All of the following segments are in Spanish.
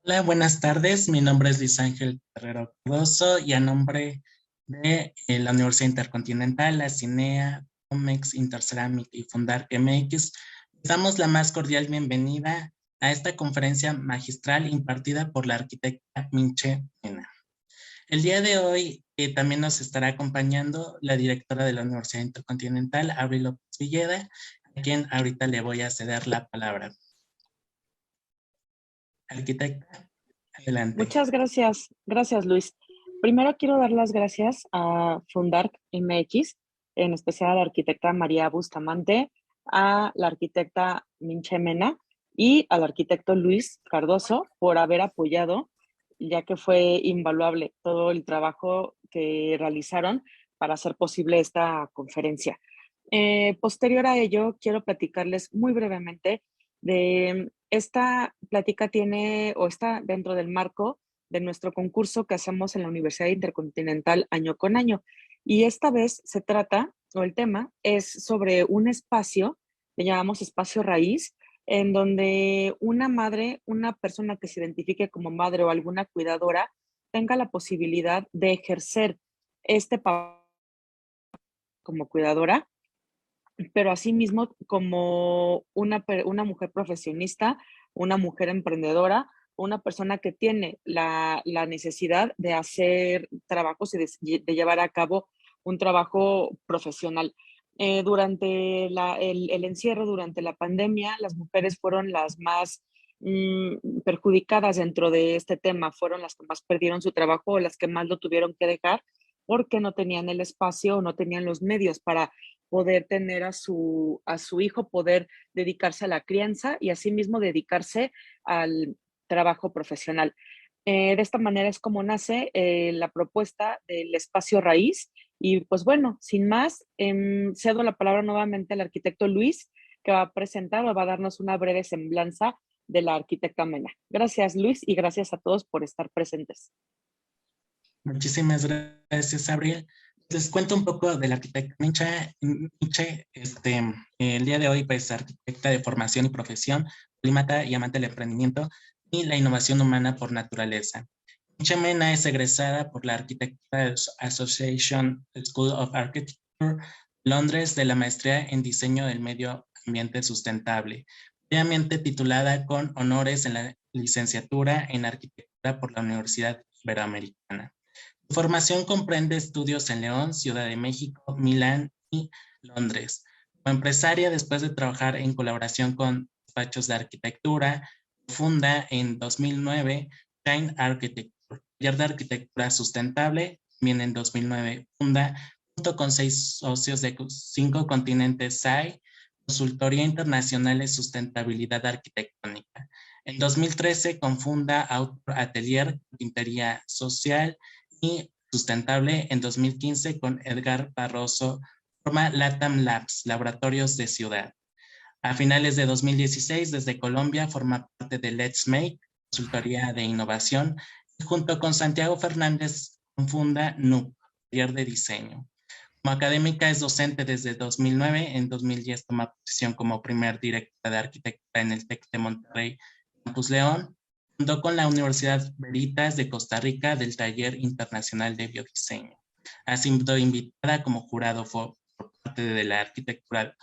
Hola, buenas tardes. Mi nombre es Luis Ángel Herrero Cardoso y a nombre de la Universidad Intercontinental, la CINEA, COMEX, Interceramic y Fundar MX, les damos la más cordial bienvenida a esta conferencia magistral impartida por la arquitecta Minche Mena. El día de hoy también nos estará acompañando la directora de la Universidad Intercontinental, Avril López Villeda, a quien ahorita le voy a ceder la palabra. Arquitecta, adelante. Muchas gracias. Gracias, Luis. Primero quiero dar las gracias a Fundar MX, en especial a la arquitecta María Bustamante, a la arquitecta Minche Mena y al arquitecto Luis Cardoso por haber apoyado, ya que fue invaluable todo el trabajo que realizaron para hacer posible esta conferencia. Posterior a ello, quiero platicarles muy brevemente de esta plática está dentro del marco de nuestro concurso que hacemos en la Universidad Intercontinental año con año. Y esta vez se trata, o el tema, es sobre un espacio, le llamamos espacio raíz, en donde una madre, una persona que se identifique como madre o alguna cuidadora, tenga la posibilidad de ejercer este papel como cuidadora, pero asimismo como una mujer profesionista, una mujer emprendedora, una persona que tiene la necesidad de hacer trabajos y de llevar a cabo un trabajo profesional. Durante el encierro, durante la pandemia, las mujeres fueron las más perjudicadas dentro de este tema, fueron las que más perdieron su trabajo o las que más lo tuvieron que dejar porque no tenían el espacio o no tenían los medios para poder tener a su hijo, poder dedicarse a la crianza y asimismo dedicarse al trabajo profesional. De esta manera es como nace la propuesta del espacio raíz. Y pues bueno, sin más, cedo la palabra nuevamente al arquitecto Luis, que va a presentar o va a darnos una breve semblanza de la arquitecta Mena. Gracias, Luis, y gracias a todos por estar presentes. Muchísimas gracias, Abril. Les cuento un poco de la arquitecta Minche. El día de hoy, pues, arquitecta de formación y profesión, polímata y amante del emprendimiento y la innovación humana por naturaleza. Minche Mena es egresada por la Architectural Association School of Architecture, Londres, de la maestría en diseño del medio ambiente sustentable, previamente titulada con honores en la licenciatura en arquitectura por la Universidad Iberoamericana. Su formación comprende estudios en León, Ciudad de México, Milán y Londres. Como empresaria, después de trabajar en colaboración con despachos de arquitectura, funda en 2009 Shine Architecture, taller de arquitectura sustentable. También en 2009 funda, junto con 6 socios de 5 continentes, SAI, Consultoría Internacional de Sustentabilidad Arquitectónica. En 2013 confunda Outdoor Atelier, Carpintería Social y Sustentable. En 2015 con Edgar Barroso forma LATAM Labs, Laboratorios de Ciudad. A finales de 2016, desde Colombia, forma parte de Let's Make, consultoría de innovación, y junto con Santiago Fernández funda NUC, taller de diseño. Como académica es docente desde 2009, en 2010 toma posición como primer directora de arquitectura en el TEC de Monterrey, Campus León. Fundó con la Universidad Veritas de Costa Rica del Taller Internacional de Biodiseño. Ha sido invitada como jurado por parte de la Architectural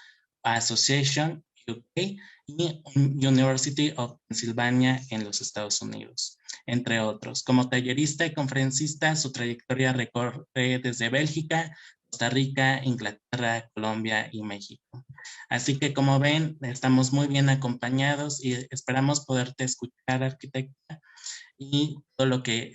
Association UK y University of Pennsylvania en los Estados Unidos, entre otros. Como tallerista y conferencista, su trayectoria recorre desde Bélgica, Costa Rica, Inglaterra, Colombia y México. Así que, como ven, estamos muy bien acompañados y esperamos poderte escuchar, arquitecta, y todo lo que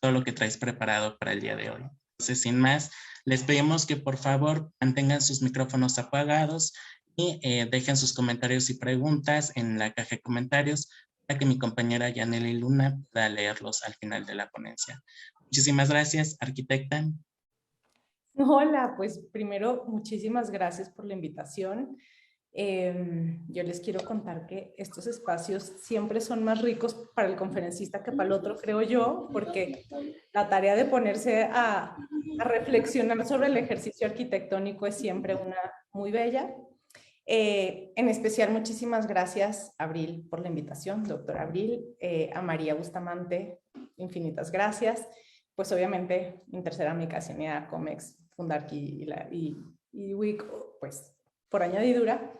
todo lo que traes preparado para el día de hoy. Entonces, sin más, les pedimos que por favor mantengan sus micrófonos apagados y dejen sus comentarios y preguntas en la caja de comentarios para que mi compañera Yaneli Luna pueda leerlos al final de la ponencia. Muchísimas gracias, arquitecta. Hola, pues primero, muchísimas gracias por la invitación. Yo les quiero contar que estos espacios siempre son más ricos para el conferencista que para el otro, creo yo, porque la tarea de ponerse a reflexionar sobre el ejercicio arquitectónico es siempre una muy bella. En especial, muchísimas gracias, Abril, por la invitación, doctora Abril, a María Bustamante, infinitas gracias. Pues obviamente, Intercerámicas, INEA, COMEX, Fundarqui y WIC, pues por añadidura.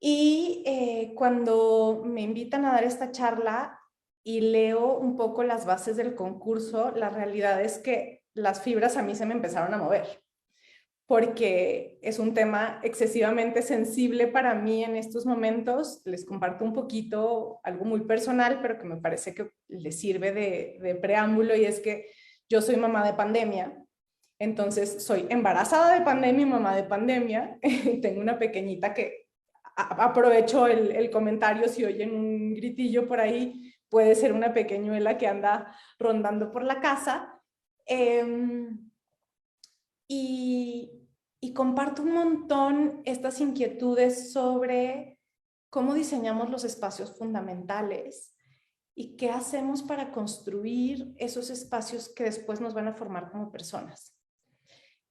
Y cuando me invitan a dar esta charla y leo un poco las bases del concurso, la realidad es que las fibras a mí se me empezaron a mover, porque es un tema excesivamente sensible para mí en estos momentos. Les comparto un poquito algo muy personal, pero que me parece que les sirve de preámbulo, y es que yo soy mamá de pandemia. Entonces, soy embarazada de pandemia y mamá de pandemia. Tengo una pequeñita que aprovecho el comentario, si oyen un gritillo por ahí, puede ser una pequeñuela que anda rondando por la casa. Y comparto un montón estas inquietudes sobre cómo diseñamos los espacios fundamentales y qué hacemos para construir esos espacios que después nos van a formar como personas.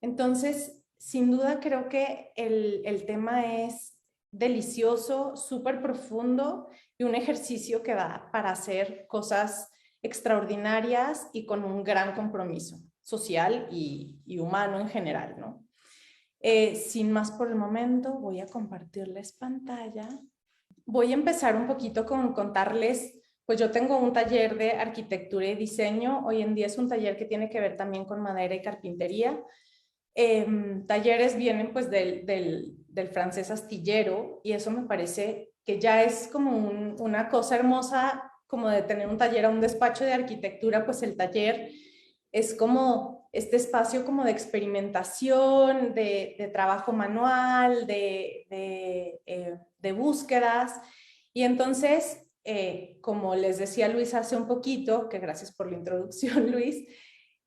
Entonces, sin duda creo que el tema es delicioso, súper profundo y un ejercicio que da para hacer cosas extraordinarias y con un gran compromiso social y humano en general, ¿no? Sin más por el momento, voy a compartirles pantalla. Voy a empezar un poquito con contarles, pues yo tengo un taller de arquitectura y diseño. Hoy en día es un taller que tiene que ver también con madera y carpintería. Talleres vienen pues del francés astillero, y eso me parece que ya es como una cosa hermosa, como de tener un taller a un despacho de arquitectura. Pues el taller es como este espacio como de experimentación, de trabajo manual, de búsquedas. Y entonces, como les decía Luis hace un poquito, que gracias por la introducción, Luis,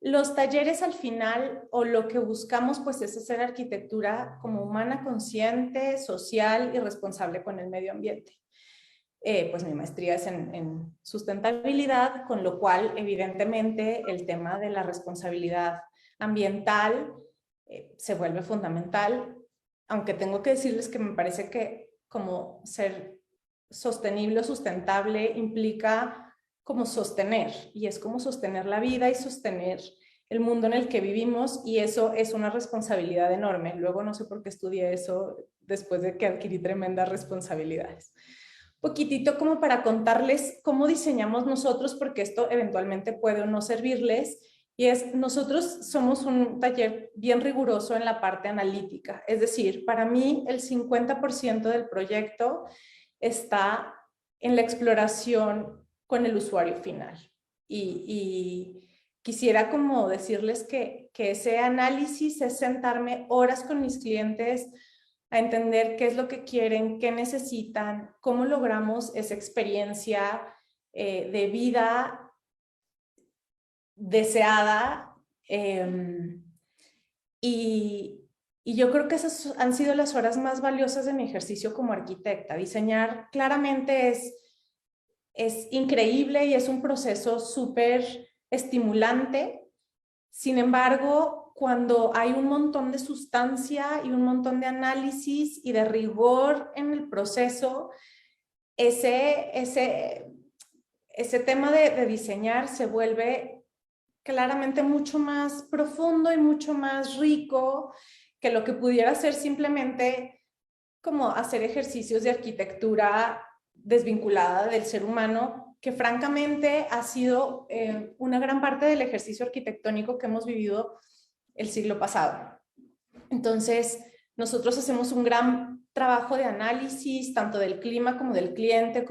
los talleres al final, o lo que buscamos, pues es hacer arquitectura como humana, consciente, social y responsable con el medio ambiente. Pues mi maestría es en sustentabilidad, con lo cual evidentemente el tema de la responsabilidad ambiental se vuelve fundamental, aunque tengo que decirles que me parece que como ser sostenible o sustentable implica como sostener, y es como sostener la vida y sostener el mundo en el que vivimos, y eso es una responsabilidad enorme. Luego no sé por qué estudié eso después de que adquirí tremendas responsabilidades. Poquitito como para contarles cómo diseñamos nosotros, porque esto eventualmente puede o no servirles, y es, nosotros somos un taller bien riguroso en la parte analítica. Es decir, para mí el 50% del proyecto está en la exploración con el usuario final. Y quisiera como decirles que ese análisis es sentarme horas con mis clientes a entender qué es lo que quieren, qué necesitan, cómo logramos esa experiencia de vida deseada. Y yo creo que esas han sido las horas más valiosas de mi ejercicio como arquitecta. Diseñar claramente es increíble y es un proceso súper estimulante. Sin embargo, cuando hay un montón de sustancia y un montón de análisis y de rigor en el proceso, ese tema de diseñar se vuelve claramente mucho más profundo y mucho más rico que lo que pudiera ser simplemente como hacer ejercicios de arquitectura desvinculada del ser humano, que francamente ha sido una gran parte del ejercicio arquitectónico que hemos vivido el siglo pasado. Entonces, nosotros hacemos un gran trabajo de análisis, tanto del clima como del cliente,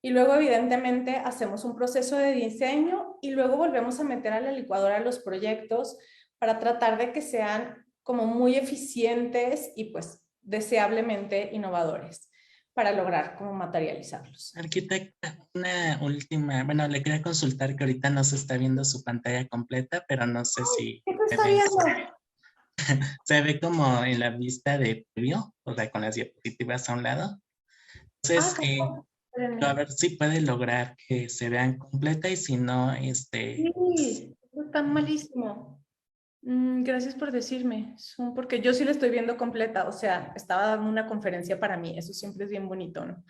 y luego evidentemente hacemos un proceso de diseño, y luego volvemos a meter a la licuadora los proyectos para tratar de que sean como muy eficientes y pues deseablemente innovadores para lograr como materializarlos. Arquitecta, una última, bueno, le quería consultar que ahorita no se está viendo su pantalla completa, pero no sé si ¿Qué te está viendo? se ve como en la vista de previo, o sea, con las diapositivas a un lado. Entonces, a ver si puede lograr que se vean completa, y si no, Sí, está malísimo. Gracias por decirme, Zoom, porque yo sí la estoy viendo completa, o sea, estaba dando una conferencia para mí, eso siempre es bien bonito, ¿no?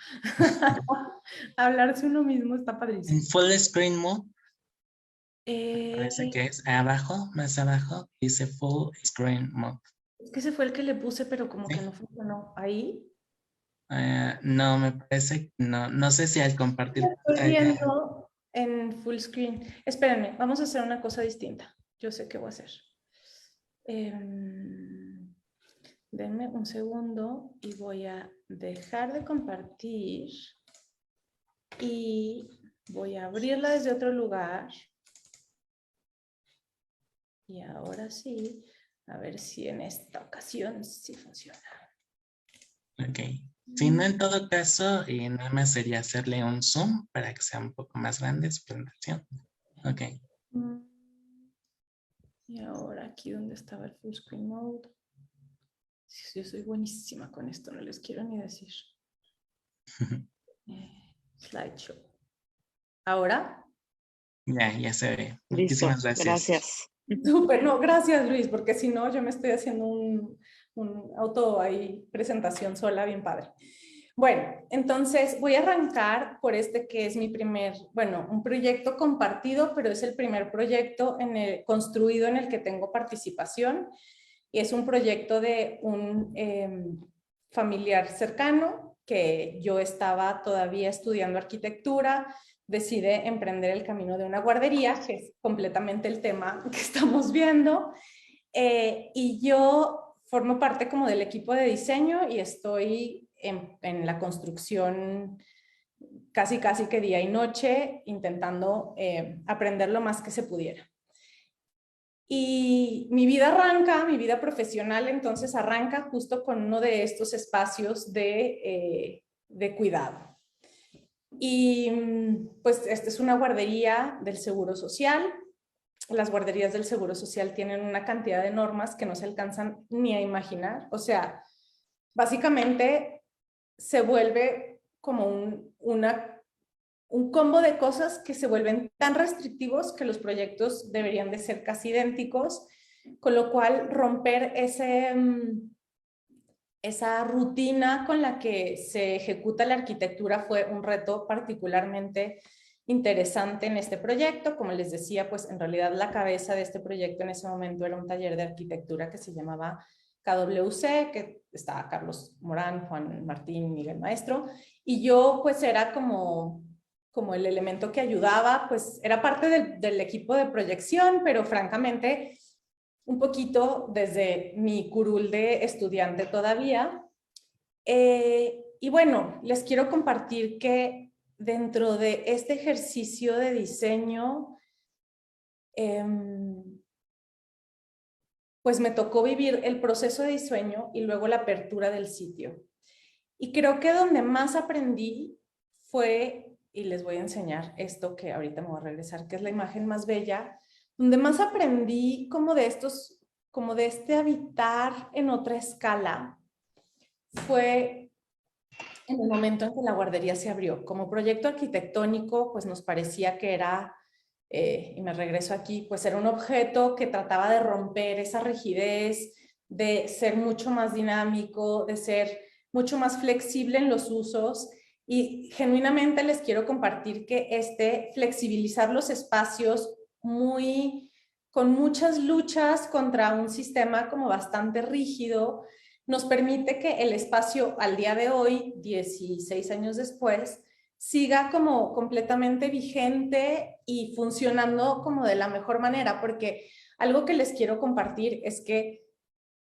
Hablarse uno mismo está En padrísimo. full screen mode, parece Eh, que es abajo, más abajo, dice full screen mode. es que ese fue el que le puse, pero como ¿Sí? que no funcionó. Ahí. No, me parece, no sé si al compartir Estoy pantalla. viendo en full screen. Espérenme, vamos a hacer una cosa distinta. Yo sé qué voy a hacer. Denme un segundo y voy a dejar de compartir y voy a abrirla desde otro lugar. Y ahora sí, a ver si en esta ocasión sí funciona. Ok. Si no, en todo caso, nada más sería hacerle un zoom para que sea un poco más grande su presentación. Ok. Y ahora aquí donde estaba el full screen mode. Yo soy buenísima con esto, no les quiero ni decir. Slideshow. ¿Ahora? Ya se ve. Listo, Muchísimas gracias. gracias. Súper, no, gracias Luis, porque si no yo me estoy haciendo un auto ahí, presentación sola, bien padre. Bueno, entonces voy a arrancar por este que es mi primer, bueno, un proyecto compartido, pero es el primer proyecto construido en el que tengo participación. Y es un proyecto de un familiar cercano que yo estaba todavía estudiando arquitectura, decide emprender el camino de una guardería, que es completamente el tema que estamos viendo. Y yo formo parte como del equipo de diseño y estoy en la construcción casi que día y noche, intentando aprender lo más que se pudiera. Y mi vida profesional entonces arranca justo con uno de estos espacios de cuidado. Y pues esta es una guardería del Seguro Social. Las guarderías del Seguro Social tienen una cantidad de normas que no se alcanzan ni a imaginar. O sea, básicamente se vuelve como un combo de cosas que se vuelven tan restrictivos que los proyectos deberían de ser casi idénticos, con lo cual romper esa rutina con la que se ejecuta la arquitectura fue un reto particularmente interesante en este proyecto. Como les decía, pues en realidad la cabeza de este proyecto en ese momento era un taller de arquitectura que se llamaba KWC, que estaba Carlos Morán, Juan Martín, Miguel Maestro, y yo pues era como el elemento que ayudaba, pues era parte del equipo de proyección, pero francamente un poquito desde mi curul de estudiante todavía. Y bueno, les quiero compartir que dentro de este ejercicio de diseño, pues me tocó vivir el proceso de diseño y luego la apertura del sitio. Y creo que donde más aprendí fue, y les voy a enseñar esto que ahorita me voy a regresar, que es la imagen más bella, donde más aprendí como de este habitar en otra escala, fue en el momento en que la guardería se abrió. Como proyecto arquitectónico, pues nos parecía que era, y me regreso aquí, pues era un objeto que trataba de romper esa rigidez, de ser mucho más dinámico, de ser mucho más flexible en los usos. Y genuinamente les quiero compartir que flexibilizar los espacios con muchas luchas contra un sistema como bastante rígido, nos permite que el espacio al día de hoy, 16 años después, siga como completamente vigente y funcionando como de la mejor manera, porque algo que les quiero compartir es que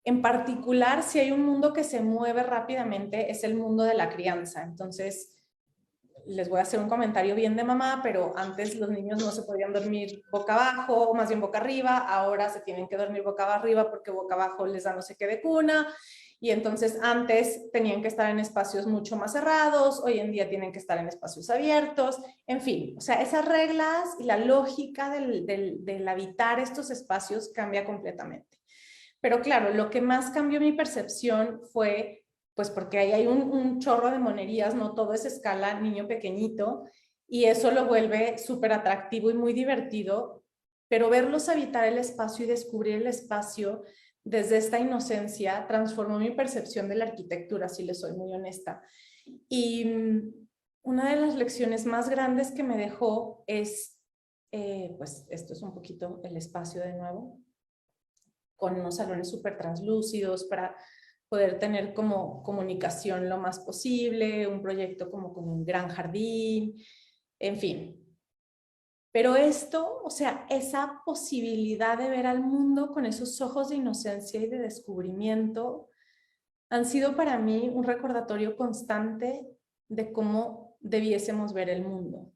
en particular, si hay un mundo que se mueve rápidamente, es el mundo de la crianza. Entonces, les voy a hacer un comentario bien de mamá, pero antes los niños no se podían dormir boca abajo, o más bien boca arriba, ahora se tienen que dormir boca arriba porque boca abajo les da no sé qué de cuna, y entonces antes tenían que estar en espacios mucho más cerrados, hoy en día tienen que estar en espacios abiertos, en fin, o sea, esas reglas y la lógica del habitar estos espacios cambia completamente. Pero claro, lo que más cambió mi percepción fue pues porque ahí hay un chorro de monerías, no todo es escala niño pequeñito, y eso lo vuelve súper atractivo y muy divertido, pero verlos habitar el espacio y descubrir el espacio desde esta inocencia transformó mi percepción de la arquitectura, si les soy muy honesta. Y una de las lecciones más grandes que me dejó es, pues esto es un poquito el espacio de nuevo, con unos salones súper translúcidos para poder tener como comunicación lo más posible, un proyecto como con un gran jardín, en fin. Pero esto, o sea, esa posibilidad de ver al mundo con esos ojos de inocencia y de descubrimiento han sido para mí un recordatorio constante de cómo debiésemos ver el mundo.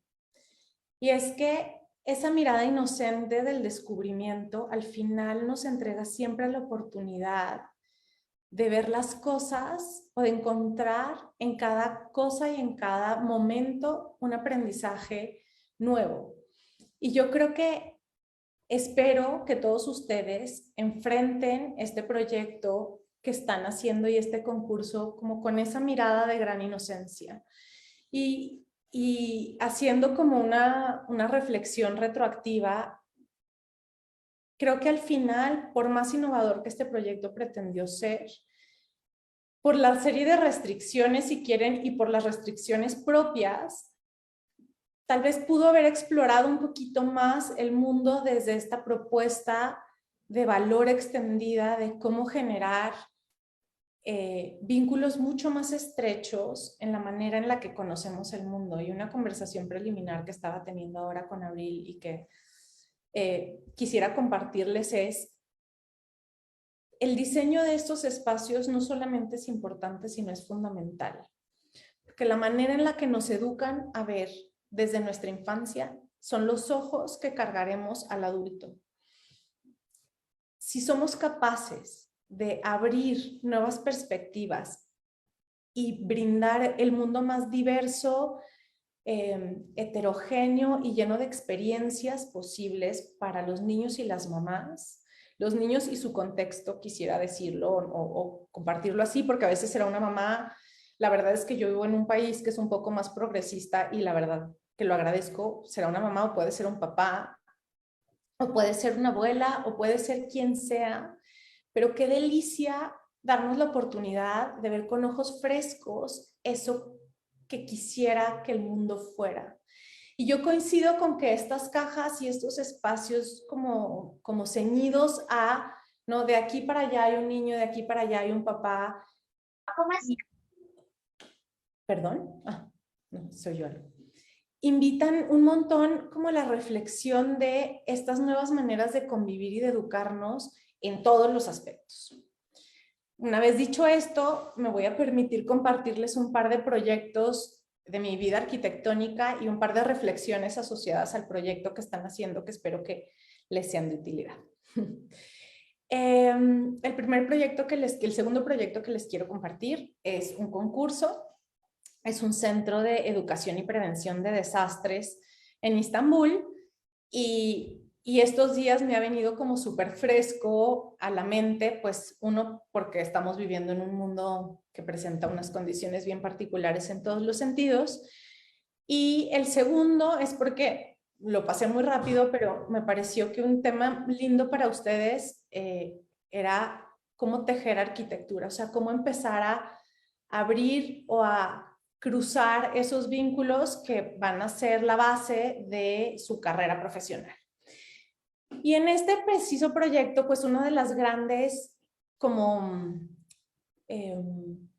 Y es que esa mirada inocente del descubrimiento al final nos entrega siempre la oportunidad de ver las cosas o de encontrar en cada cosa y en cada momento un aprendizaje nuevo. Y yo creo que espero que todos ustedes enfrenten este proyecto que están haciendo y este concurso como con esa mirada de gran inocencia y haciendo como una reflexión retroactiva. Creo que al final, por más innovador que este proyecto pretendió ser, por la serie de restricciones, si quieren, y por las restricciones propias, tal vez pudo haber explorado un poquito más el mundo desde esta propuesta de valor extendida de cómo generar vínculos mucho más estrechos en la manera en la que conocemos el mundo. Y una conversación preliminar que estaba teniendo ahora con Abril y que quisiera compartirles es: el diseño de estos espacios no solamente es importante, sino es fundamental. Porque la manera en la que nos educan a ver desde nuestra infancia son los ojos que cargaremos al adulto. Si somos capaces de abrir nuevas perspectivas y brindar el mundo más diverso, heterogéneo y lleno de experiencias posibles para los niños y las mamás, los niños y su contexto, quisiera decirlo o compartirlo así, porque a veces será una mamá. La verdad es que yo vivo en un país que es un poco más progresista y la verdad que lo agradezco. Será una mamá o puede ser un papá, o puede ser una abuela, o puede ser quien sea, pero qué delicia darnos la oportunidad de ver con ojos frescos eso que quisiera que el mundo fuera. Y yo coincido con que estas cajas y estos espacios como ceñidos a, no, de aquí para allá hay un niño, de aquí para allá hay un papá. ¿Cómo es? Perdón, no, soy yo. Invitan un montón como la reflexión de estas nuevas maneras de convivir y de educarnos en todos los aspectos. Una vez dicho esto, me voy a permitir compartirles un par de proyectos de mi vida arquitectónica y un par de reflexiones asociadas al proyecto que están haciendo, que espero que les sean de utilidad. El segundo proyecto que les quiero compartir es un concurso. Es un centro de educación y prevención de desastres en Istambul y estos días me ha venido como súper fresco a la mente, pues uno, porque estamos viviendo en un mundo que presenta unas condiciones bien particulares en todos los sentidos, y el segundo es porque lo pasé muy rápido, pero me pareció que un tema lindo para ustedes era cómo tejer arquitectura, o sea, cómo empezar a abrir o a cruzar esos vínculos que van a ser la base de su carrera profesional. Y en este preciso proyecto, pues una de las grandes como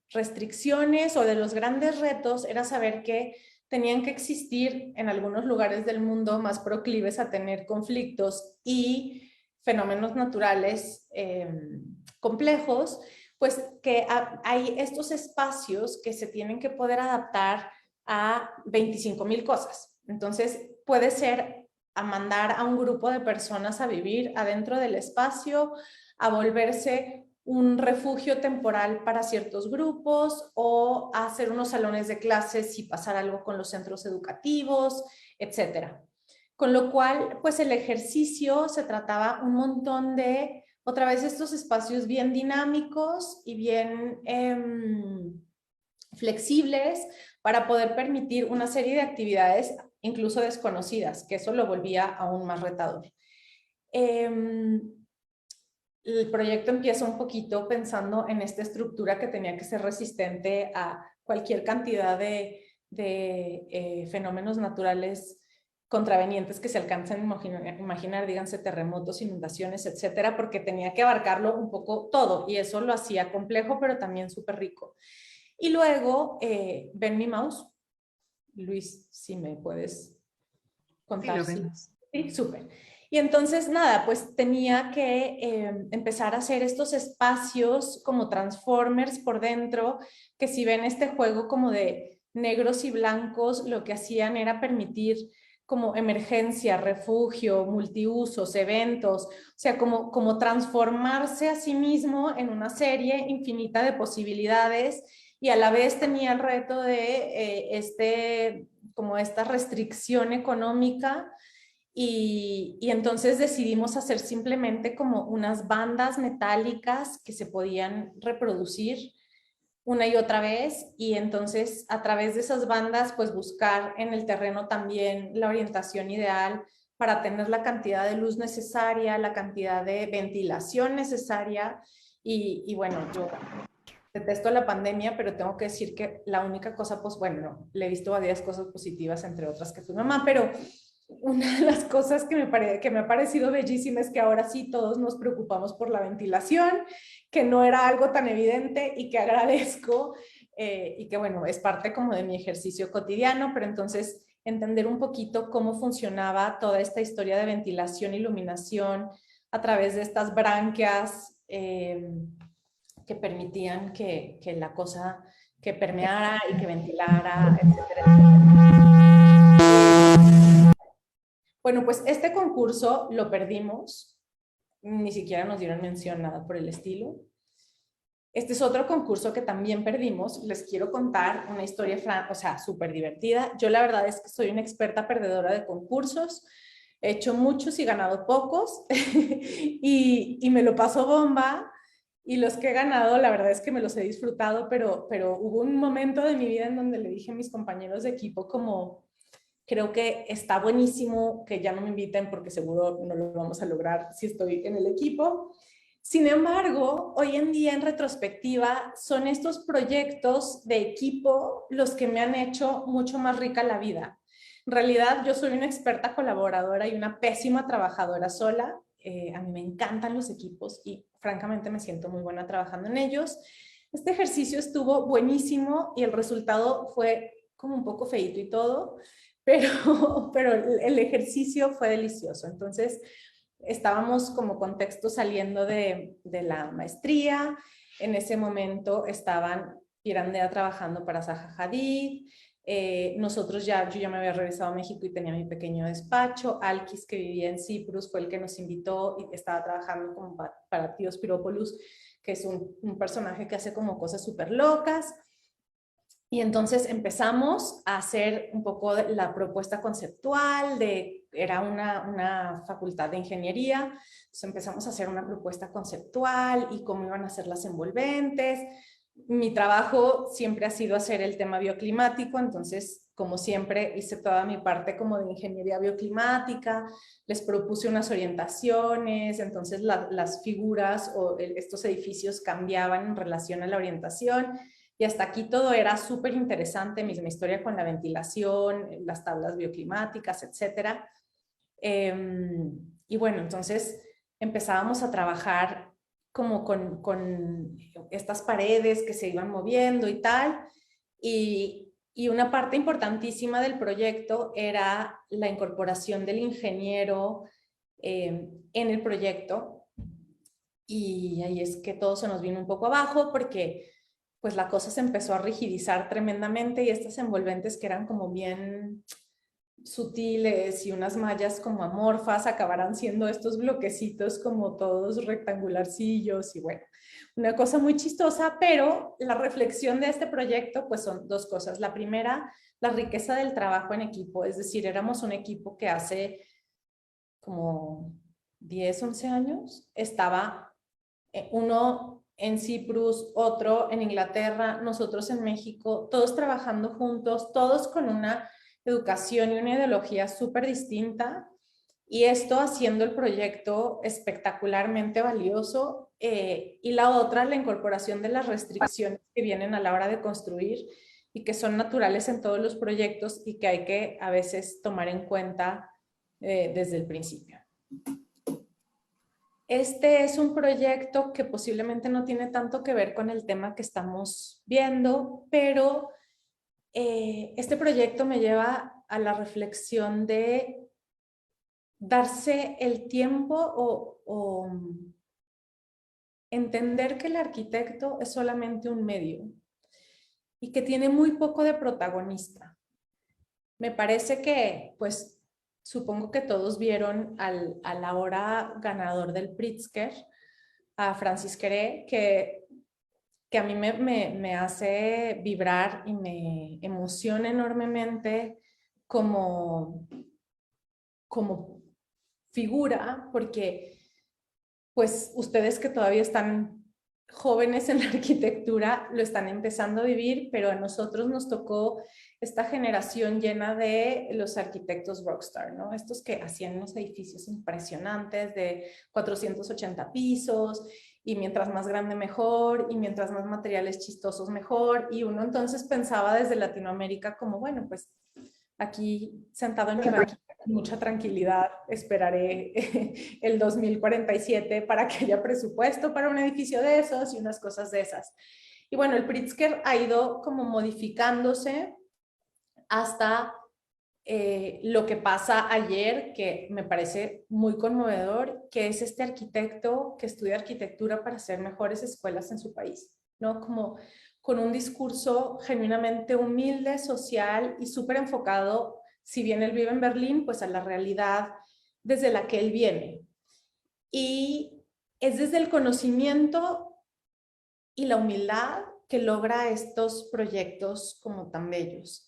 restricciones o de los grandes retos era saber que tenían que existir en algunos lugares del mundo más proclives a tener conflictos y fenómenos naturales complejos, pues que hay estos espacios que se tienen que poder adaptar a 25,000 cosas. Entonces puede ser a mandar a un grupo de personas a vivir adentro del espacio, a volverse un refugio temporal para ciertos grupos o a hacer unos salones de clases si pasar algo con los centros educativos, etcétera. Con lo cual, pues el ejercicio se trataba un montón de, otra vez, estos espacios bien dinámicos y bien flexibles para poder permitir una serie de actividades incluso desconocidas, que eso lo volvía aún más retador. El proyecto empieza un poquito pensando en esta estructura que tenía que ser resistente a cualquier cantidad de fenómenos naturales contravenientes que se alcanzan a imaginar, díganse terremotos, inundaciones, etcétera, porque tenía que abarcarlo un poco todo, y eso lo hacía complejo, pero también súper rico. Y luego, ven mi mouse. Luis, si me puedes contar. Sí, lo vemos. Sí, súper. Y entonces, nada, pues tenía que empezar a hacer estos espacios como transformers por dentro, que si ven este juego como de negros y blancos, lo que hacían era permitir como emergencia, refugio, multiusos, eventos, o sea, como transformarse a sí mismo en una serie infinita de posibilidades, y a la vez tenía el reto de como esta restricción económica. Y entonces decidimos hacer simplemente como unas bandas metálicas que se podían reproducir una y otra vez, y entonces a través de esas bandas pues buscar en el terreno también la orientación ideal para tener la cantidad de luz necesaria, la cantidad de ventilación necesaria. Y bueno, yo detesto la pandemia, pero tengo que decir que la única cosa, pues bueno, no, le he visto varias cosas positivas, entre otras que tu mamá, pero una de las cosas que me ha parecido bellísima es que ahora sí todos nos preocupamos por la ventilación, que no era algo tan evidente, y que agradezco, y que bueno, es parte como de mi ejercicio cotidiano, pero entonces entender un poquito cómo funcionaba toda esta historia de ventilación, iluminación a través de estas branquias que permitían que la cosa que permeara y que ventilara, etcétera, etcétera. Bueno, pues este concurso lo perdimos, ni siquiera nos dieron mención, nada por el estilo. Este es otro concurso que también perdimos. Les quiero contar una historia, o sea, súper divertida. Yo la verdad es que soy una experta perdedora de concursos. He hecho muchos y ganado pocos y me lo paso bomba. Y los que he ganado, la verdad es que me los he disfrutado, pero hubo un momento de mi vida en donde le dije a mis compañeros de equipo como, creo que está buenísimo que ya no me inviten porque seguro no lo vamos a lograr si estoy en el equipo. Sin embargo, hoy en día en retrospectiva son estos proyectos de equipo los que me han hecho mucho más rica la vida. En realidad yo soy una experta colaboradora y una pésima trabajadora sola. A mí me encantan los equipos y francamente me siento muy buena trabajando en ellos. Este ejercicio estuvo buenísimo y el resultado fue como un poco feíto y todo, pero el ejercicio fue delicioso. Entonces, estábamos como contexto saliendo de la maestría. En ese momento estaban Pirandea trabajando para Zaha Hadid. Yo ya me había regresado a México y tenía mi pequeño despacho. Alkis, que vivía en Cyprus, fue el que nos invitó y estaba trabajando como para Tíos Pirópolis, que es un personaje que hace como cosas súper locas. Y entonces empezamos a hacer un poco la propuesta conceptual, era una facultad de ingeniería, entonces empezamos a hacer una propuesta conceptual y cómo iban a ser las envolventes. Mi trabajo siempre ha sido hacer el tema bioclimático, entonces como siempre hice toda mi parte como de ingeniería bioclimática, les propuse unas orientaciones, entonces las figuras o estos edificios cambiaban en relación a la orientación. Y hasta aquí todo era súper interesante, mi historia con la ventilación, las tablas bioclimáticas, etc. Y bueno, entonces empezábamos a trabajar como con estas paredes que se iban moviendo y tal. Y una parte importantísima del proyecto era la incorporación del ingeniero en el proyecto. Y ahí es que todo se nos vino un poco abajo porque pues la cosa se empezó a rigidizar tremendamente y estas envolventes que eran como bien sutiles y unas mallas como amorfas acabarán siendo estos bloquecitos como todos rectangularcillos y bueno, una cosa muy chistosa, pero la reflexión de este proyecto pues son dos cosas. La primera, la riqueza del trabajo en equipo, es decir, éramos un equipo que hace como 10, 11 años estaba uno en Cyprus, otro en Inglaterra, nosotros en México, todos trabajando juntos, todos con una educación y una ideología súper distinta, y esto haciendo el proyecto espectacularmente valioso, y la otra, la incorporación de las restricciones que vienen a la hora de construir y que son naturales en todos los proyectos y que hay que a veces tomar en cuenta desde el principio. Este es un proyecto que posiblemente no tiene tanto que ver con el tema que estamos viendo, pero este proyecto me lleva a la reflexión de darse el tiempo o entender que el arquitecto es solamente un medio y que tiene muy poco de protagonista. Me parece que, pues, supongo que todos vieron al ahora ganador del Pritzker, a Francis Queré, que a mí me hace vibrar y me emociona enormemente como figura, porque pues ustedes que todavía están jóvenes en la arquitectura lo están empezando a vivir, pero a nosotros nos tocó esta generación llena de los arquitectos rockstar, ¿no? Estos que hacían unos edificios impresionantes de 480 pisos, y mientras más grande mejor, y mientras más materiales chistosos mejor, y uno entonces pensaba desde Latinoamérica como, bueno, pues aquí sentado en mi banquita con mucha tranquilidad esperaré el 2047 para que haya presupuesto para un edificio de esos y unas cosas de esas. Y bueno, el Pritzker ha ido como modificándose hasta lo que pasa ayer, que me parece muy conmovedor, que es este arquitecto que estudia arquitectura para hacer mejores escuelas en su país, ¿no? Como con un discurso genuinamente humilde, social y súper enfocado, si bien él vive en Berlín, pues a la realidad desde la que él viene. Y es desde el conocimiento y la humildad que logra estos proyectos como tan bellos.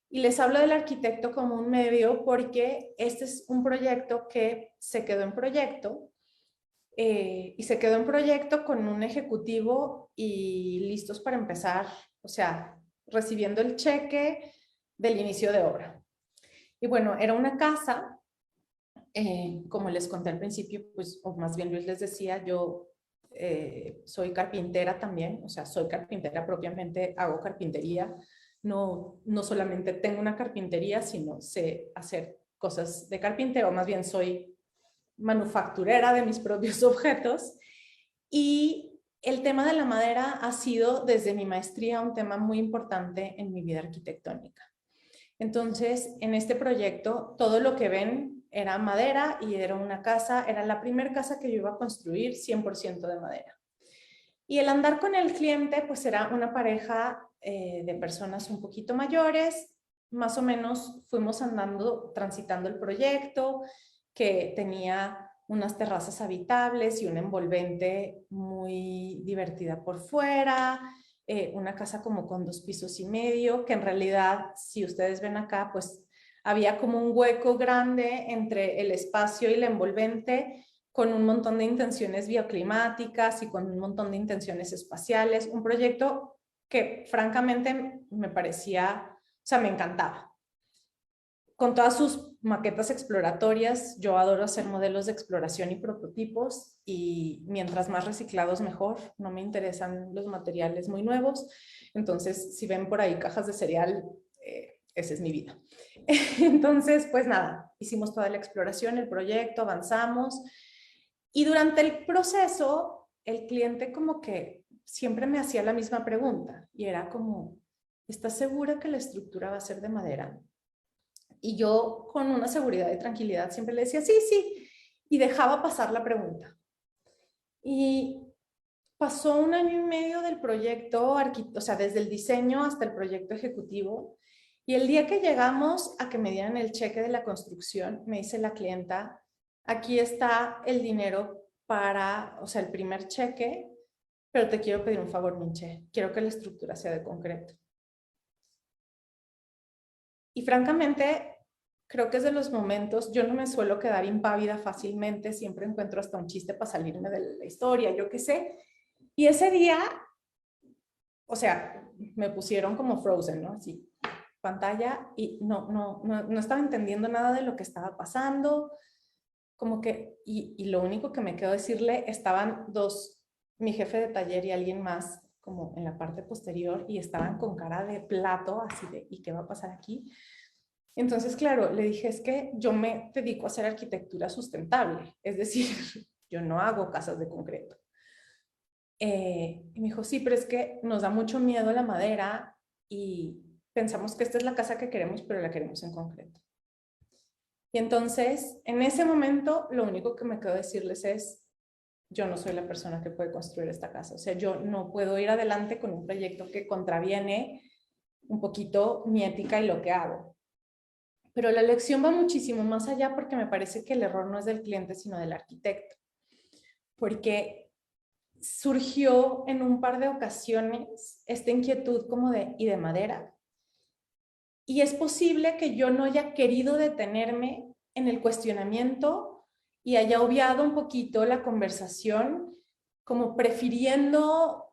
Y les hablo del arquitecto como un medio porque este es un proyecto que se quedó en proyecto, y se quedó en proyecto con un ejecutivo y listos para empezar, o sea, recibiendo el cheque del inicio de obra. Y bueno, era una casa, como les conté al principio, pues, o más bien Luis les decía, yo soy carpintera también, o sea, soy carpintera propiamente, hago carpintería. No solamente tengo una carpintería, sino sé hacer cosas de carpintero, más bien soy manufacturera de mis propios objetos. Y el tema de la madera ha sido desde mi maestría un tema muy importante en mi vida arquitectónica. Entonces, en este proyecto, todo lo que ven era madera y era una casa, era la primera casa que yo iba a construir 100% de madera. Y el andar con el cliente, pues era una pareja de personas un poquito mayores, más o menos fuimos andando, transitando el proyecto, que tenía unas terrazas habitables y una envolvente muy divertida por fuera, una casa como con 2 pisos y medio, que en realidad, si ustedes ven acá, pues había como un hueco grande entre el espacio y la envolvente, con un montón de intenciones bioclimáticas y con un montón de intenciones espaciales, un proyecto que francamente me parecía, o sea, me encantaba. Con todas sus maquetas exploratorias, yo adoro hacer modelos de exploración y prototipos, y mientras más reciclados mejor, no me interesan los materiales muy nuevos. Entonces, si ven por ahí cajas de cereal, esa es mi vida. Entonces, pues nada, hicimos toda la exploración, el proyecto, avanzamos, y durante el proceso, el cliente como que siempre me hacía la misma pregunta, y era como, ¿estás segura que la estructura va a ser de madera? Y yo, con una seguridad y tranquilidad, siempre le decía, sí, sí, y dejaba pasar la pregunta. Y pasó 1 año y medio del proyecto, o sea, desde el diseño hasta el proyecto ejecutivo, y el día que llegamos a que me dieran el cheque de la construcción, me dice la clienta, aquí está el dinero para, o sea, el primer cheque, pero te quiero pedir un favor, Minche, quiero que la estructura sea de concreto. Y francamente, creo que es de los momentos, yo no me suelo quedar impávida fácilmente, siempre encuentro hasta un chiste para salirme de la historia, yo qué sé. Y ese día, o sea, me pusieron como Frozen, ¿no? Así, pantalla, y no estaba entendiendo nada de lo que estaba pasando. como que, y lo único que me quedó decirle, estaban mi jefe de taller y alguien más, como en la parte posterior, y estaban con cara de plato, así de, ¿y qué va a pasar aquí? Entonces, claro, le dije, es que yo me dedico a hacer arquitectura sustentable, es decir, yo no hago casas de concreto. Y me dijo, sí, pero es que nos da mucho miedo la madera y pensamos que esta es la casa que queremos, pero la queremos en concreto. Y entonces, en ese momento, lo único que me quedó decirles es, yo no soy la persona que puede construir esta casa. O sea, yo no puedo ir adelante con un proyecto que contraviene un poquito mi ética y lo que hago. Pero la lección va muchísimo más allá porque me parece que el error no es del cliente, sino del arquitecto. Porque surgió en un par de ocasiones esta inquietud como de, ¿y de madera? Y es posible que yo no haya querido detenerme en el cuestionamiento y haya obviado un poquito la conversación, como prefiriendo,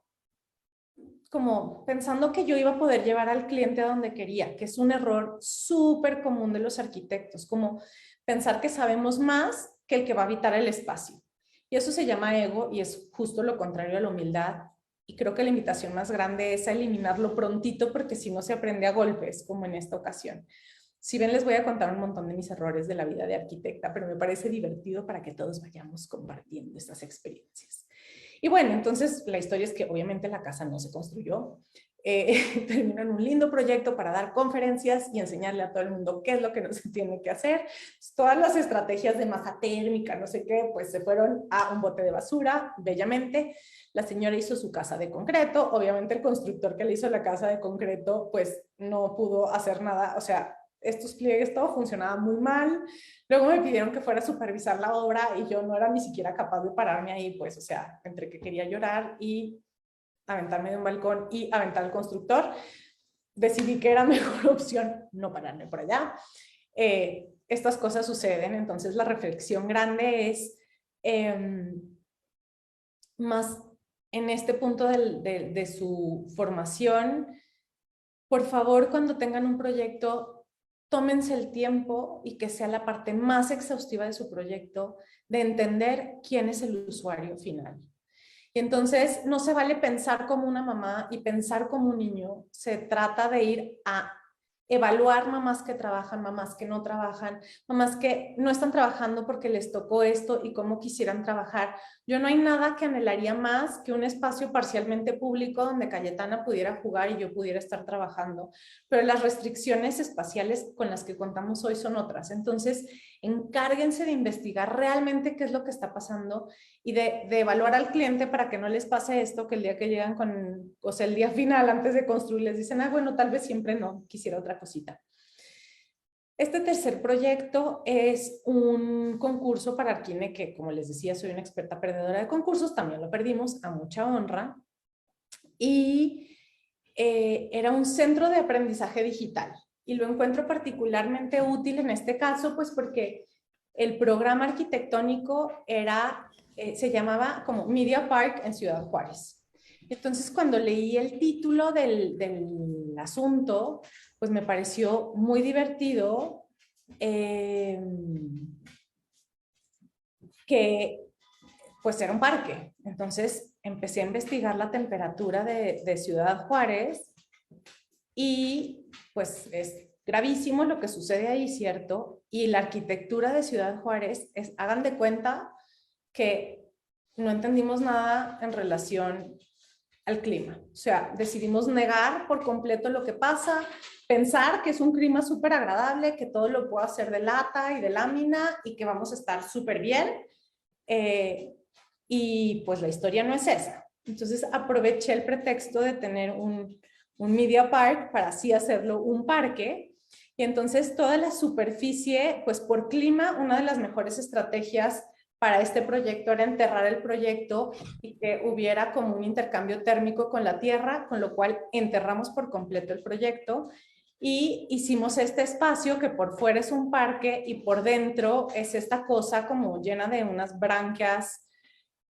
como pensando que yo iba a poder llevar al cliente a donde quería, que es un error súper común de los arquitectos, como pensar que sabemos más que el que va a habitar el espacio. Y eso se llama ego y es justo lo contrario a la humildad. Y creo que la invitación más grande es a eliminarlo prontito porque si no se aprende a golpes, como en esta ocasión. Si ven, les voy a contar un montón de mis errores de la vida de arquitecta, pero me parece divertido para que todos vayamos compartiendo estas experiencias. Y bueno, entonces la historia es que obviamente la casa no se construyó. Terminó en un lindo proyecto para dar conferencias y enseñarle a todo el mundo qué es lo que no se tiene que hacer. Pues, todas las estrategias de masa térmica, no sé qué, pues se fueron a un bote de basura, bellamente. La señora hizo su casa de concreto. Obviamente el constructor que le hizo la casa de concreto, pues no pudo hacer nada. O sea, estos pliegues, todo funcionaba muy mal. Luego me pidieron que fuera a supervisar la obra y yo no era ni siquiera capaz de pararme ahí, pues, o sea, entre que quería llorar y aventarme de un balcón y aventar al constructor, decidí que era mejor opción no pararme por allá. Estas cosas suceden, entonces la reflexión grande es más en este punto de su formación. Por favor, cuando tengan un proyecto, tómense el tiempo y que sea la parte más exhaustiva de su proyecto de entender quién es el usuario final. Y entonces no se vale pensar como una mamá y pensar como un niño. Se trata de ir a evaluar mamás que trabajan, mamás que no trabajan, mamás que no están trabajando porque les tocó esto y cómo quisieran trabajar. Yo no hay nada que anhelaría más que un espacio parcialmente público donde Cayetana pudiera jugar y yo pudiera estar trabajando, pero las restricciones espaciales con las que contamos hoy son otras. Entonces, encárguense de investigar realmente qué es lo que está pasando y de evaluar al cliente para que no les pase esto, que el día que llegan con, o sea, el día final antes de construir les dicen, ah, bueno, tal vez siempre no, quisiera otra cosita. Este tercer proyecto es un concurso para Arquine, que como les decía, soy una experta perdedora de concursos, también lo perdimos a mucha honra, y era un centro de aprendizaje digital. Y lo encuentro particularmente útil en este caso, pues porque el programa arquitectónico era, se llamaba como Media Park en Ciudad Juárez. Entonces, cuando leí el título del asunto, pues me pareció muy divertido que pues era un parque. Entonces empecé a investigar la temperatura de Ciudad Juárez y pues es gravísimo lo que sucede ahí, ¿cierto? Y la arquitectura de Ciudad Juárez es, hagan de cuenta que no entendimos nada en relación al clima. O sea, decidimos negar por completo lo que pasa, pensar que es un clima súper agradable, que todo lo puedo hacer de lata y de lámina y que vamos a estar súper bien. Y pues la historia no es esa. Entonces aproveché el pretexto de tener un media park para así hacerlo un parque. Y entonces toda la superficie, pues por clima, una de las mejores estrategias para este proyecto era enterrar el proyecto y que hubiera como un intercambio térmico con la tierra, con lo cual enterramos por completo el proyecto y hicimos este espacio que por fuera es un parque y por dentro es esta cosa como llena de unas branquias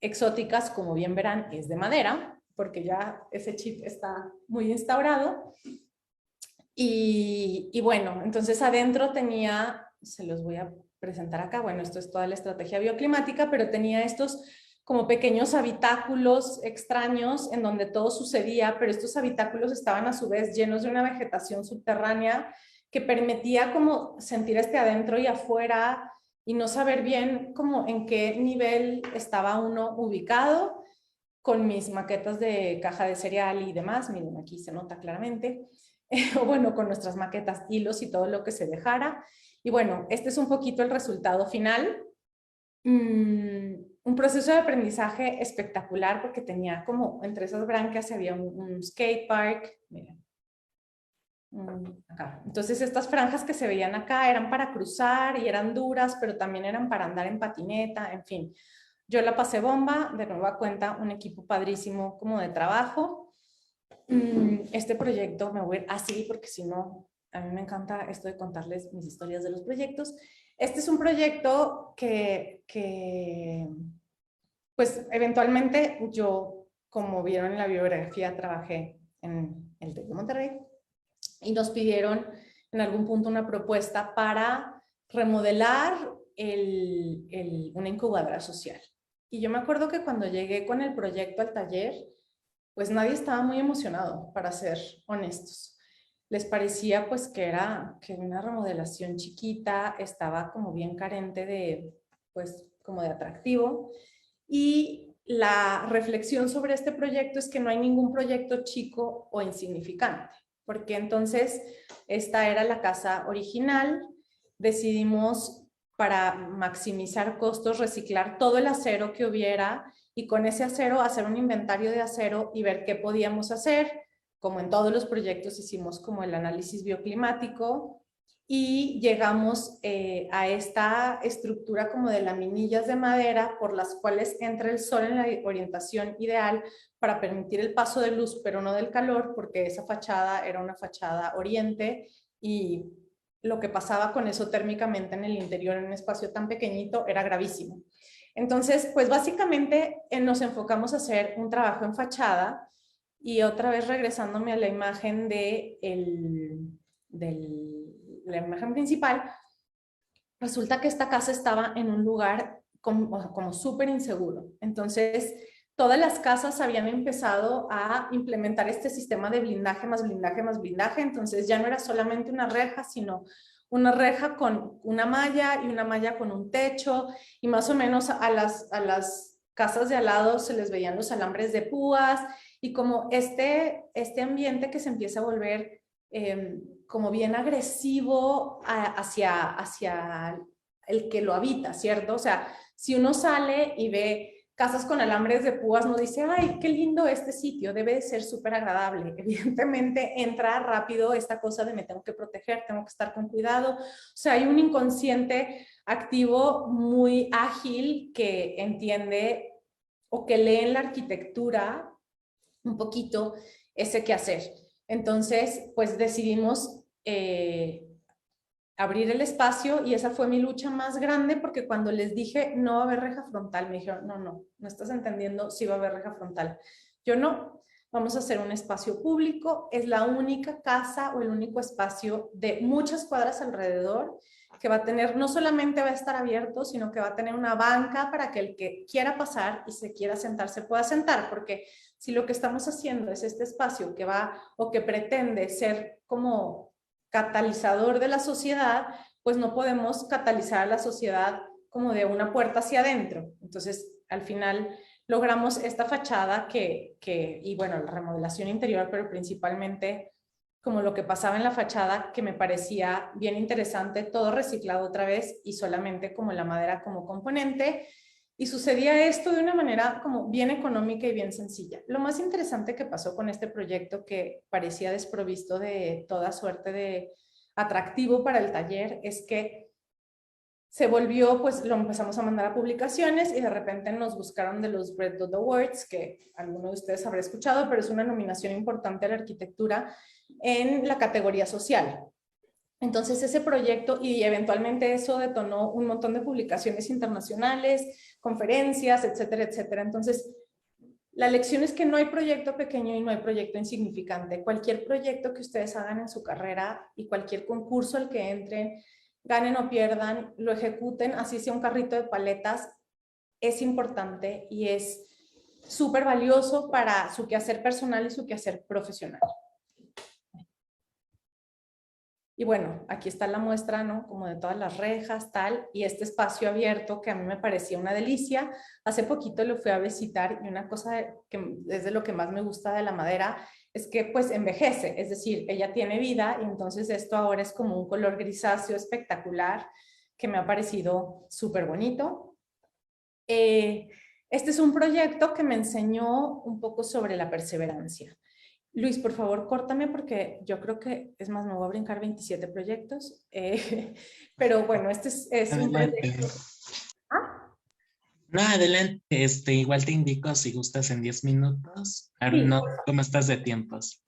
exóticas, como bien verán, es de madera, porque ya ese chip está muy instaurado. Y bueno, entonces adentro tenía, se los voy a presentar acá. Bueno, esto es toda la estrategia bioclimática, pero tenía estos como pequeños habitáculos extraños en donde todo sucedía, pero estos habitáculos estaban a su vez llenos de una vegetación subterránea que permitía como sentir adentro y afuera y no saber bien como en qué nivel estaba uno ubicado. Con mis maquetas de caja de cereal y demás, miren, aquí se nota claramente, o bueno, con nuestras maquetas, hilos y todo lo que se dejara. Y bueno, este es un poquito el resultado final. Un proceso de aprendizaje espectacular porque tenía como entre esas branquias había un skate park, miren, acá. Entonces estas franjas que se veían acá eran para cruzar y eran duras, pero también eran para andar en patineta, en fin. Yo la pasé bomba, de nueva cuenta, un equipo padrísimo como de trabajo. Este proyecto me voy a ir así porque si no, a mí me encanta esto de contarles mis historias de los proyectos. Este es un proyecto que pues eventualmente yo, como vieron en la biografía, trabajé en el TEC de Monterrey y nos pidieron en algún punto una propuesta para remodelar una incubadora social. Y yo me acuerdo que cuando llegué con el proyecto al taller, pues nadie estaba muy emocionado, para ser honestos. Les parecía pues que era una remodelación chiquita, estaba como bien carente de, pues como de atractivo. Y la reflexión sobre este proyecto es que no hay ningún proyecto chico o insignificante, porque entonces esta era la casa original, decidimos para maximizar costos reciclar todo el acero que hubiera y con ese acero hacer un inventario de acero y ver qué podíamos hacer. Como en todos los proyectos hicimos como el análisis bioclimático y llegamos a esta estructura como de laminillas de madera por las cuales entra el sol en la orientación ideal para permitir el paso de luz, pero no del calor, porque esa fachada era una fachada oriente y lo que pasaba con eso térmicamente en el interior en un espacio tan pequeñito era gravísimo. Entonces, pues básicamente nos enfocamos a hacer un trabajo en fachada y otra vez regresándome a la imagen la imagen principal, resulta que esta casa estaba en un lugar como súper inseguro. Entonces, todas las casas habían empezado a implementar este sistema de blindaje más blindaje más blindaje. Entonces, ya no era solamente una reja, sino una reja con una malla y una malla con un techo. Y más o menos a las casas de al lado se les veían los alambres de púas. Y como este ambiente que se empieza a volver como bien agresivo hacia el que lo habita, ¿cierto? O sea, si uno sale y ve casas con alambres de púas, no dice, ay, qué lindo este sitio, debe de ser súper agradable. Evidentemente entra rápido esta cosa de me tengo que proteger, tengo que estar con cuidado. O sea, hay un inconsciente activo muy ágil que entiende o que lee en la arquitectura un poquito ese quehacer. Entonces, pues decidimos abrir el espacio y esa fue mi lucha más grande porque cuando les dije no va a haber reja frontal, me dijeron, no estás entendiendo, sí va a haber reja frontal. Yo no, vamos a hacer un espacio público, es la única casa o el único espacio de muchas cuadras alrededor que va a tener, no solamente va a estar abierto, sino que va a tener una banca para que el que quiera pasar y se quiera sentar, se pueda sentar, porque si lo que estamos haciendo es este espacio que va o que pretende ser como catalizador de la sociedad, pues no podemos catalizar a la sociedad como de una puerta hacia adentro. Entonces, al final logramos esta fachada y bueno, la remodelación interior, pero principalmente como lo que pasaba en la fachada, que me parecía bien interesante, todo reciclado otra vez y solamente como la madera como componente. Y sucedía esto de una manera como bien económica y bien sencilla. Lo más interesante que pasó con este proyecto, que parecía desprovisto de toda suerte de atractivo para el taller, es que se volvió, pues lo empezamos a mandar a publicaciones y de repente nos buscaron de los Red Dot Awards, que alguno de ustedes habrá escuchado, pero es una nominación importante a la arquitectura en la categoría social. Entonces ese proyecto y eventualmente eso detonó un montón de publicaciones internacionales, conferencias, etcétera, etcétera. Entonces la lección es que no hay proyecto pequeño y no hay proyecto insignificante. Cualquier proyecto que ustedes hagan en su carrera y cualquier concurso al que entren, ganen o pierdan, lo ejecuten, así sea un carrito de paletas, es importante y es súper valioso para su quehacer personal y su quehacer profesional. Y bueno, aquí está la muestra, ¿no? Como de todas las rejas, tal, y este espacio abierto que a mí me parecía una delicia. Hace poquito lo fui a visitar y una cosa que es de lo que más me gusta de la madera es que pues envejece, es decir, ella tiene vida y entonces esto ahora es como un color grisáceo espectacular que me ha parecido súper bonito. Este es un proyecto que me enseñó un poco sobre la perseverancia. Luis, por favor, córtame porque yo creo que, es más, me voy a brincar 27 proyectos, pero bueno, este es un proyecto. ¿Ah? No, adelante, igual te indico si gustas en 10 minutos. Ahora Sí, no, ¿cómo estás de tiempos?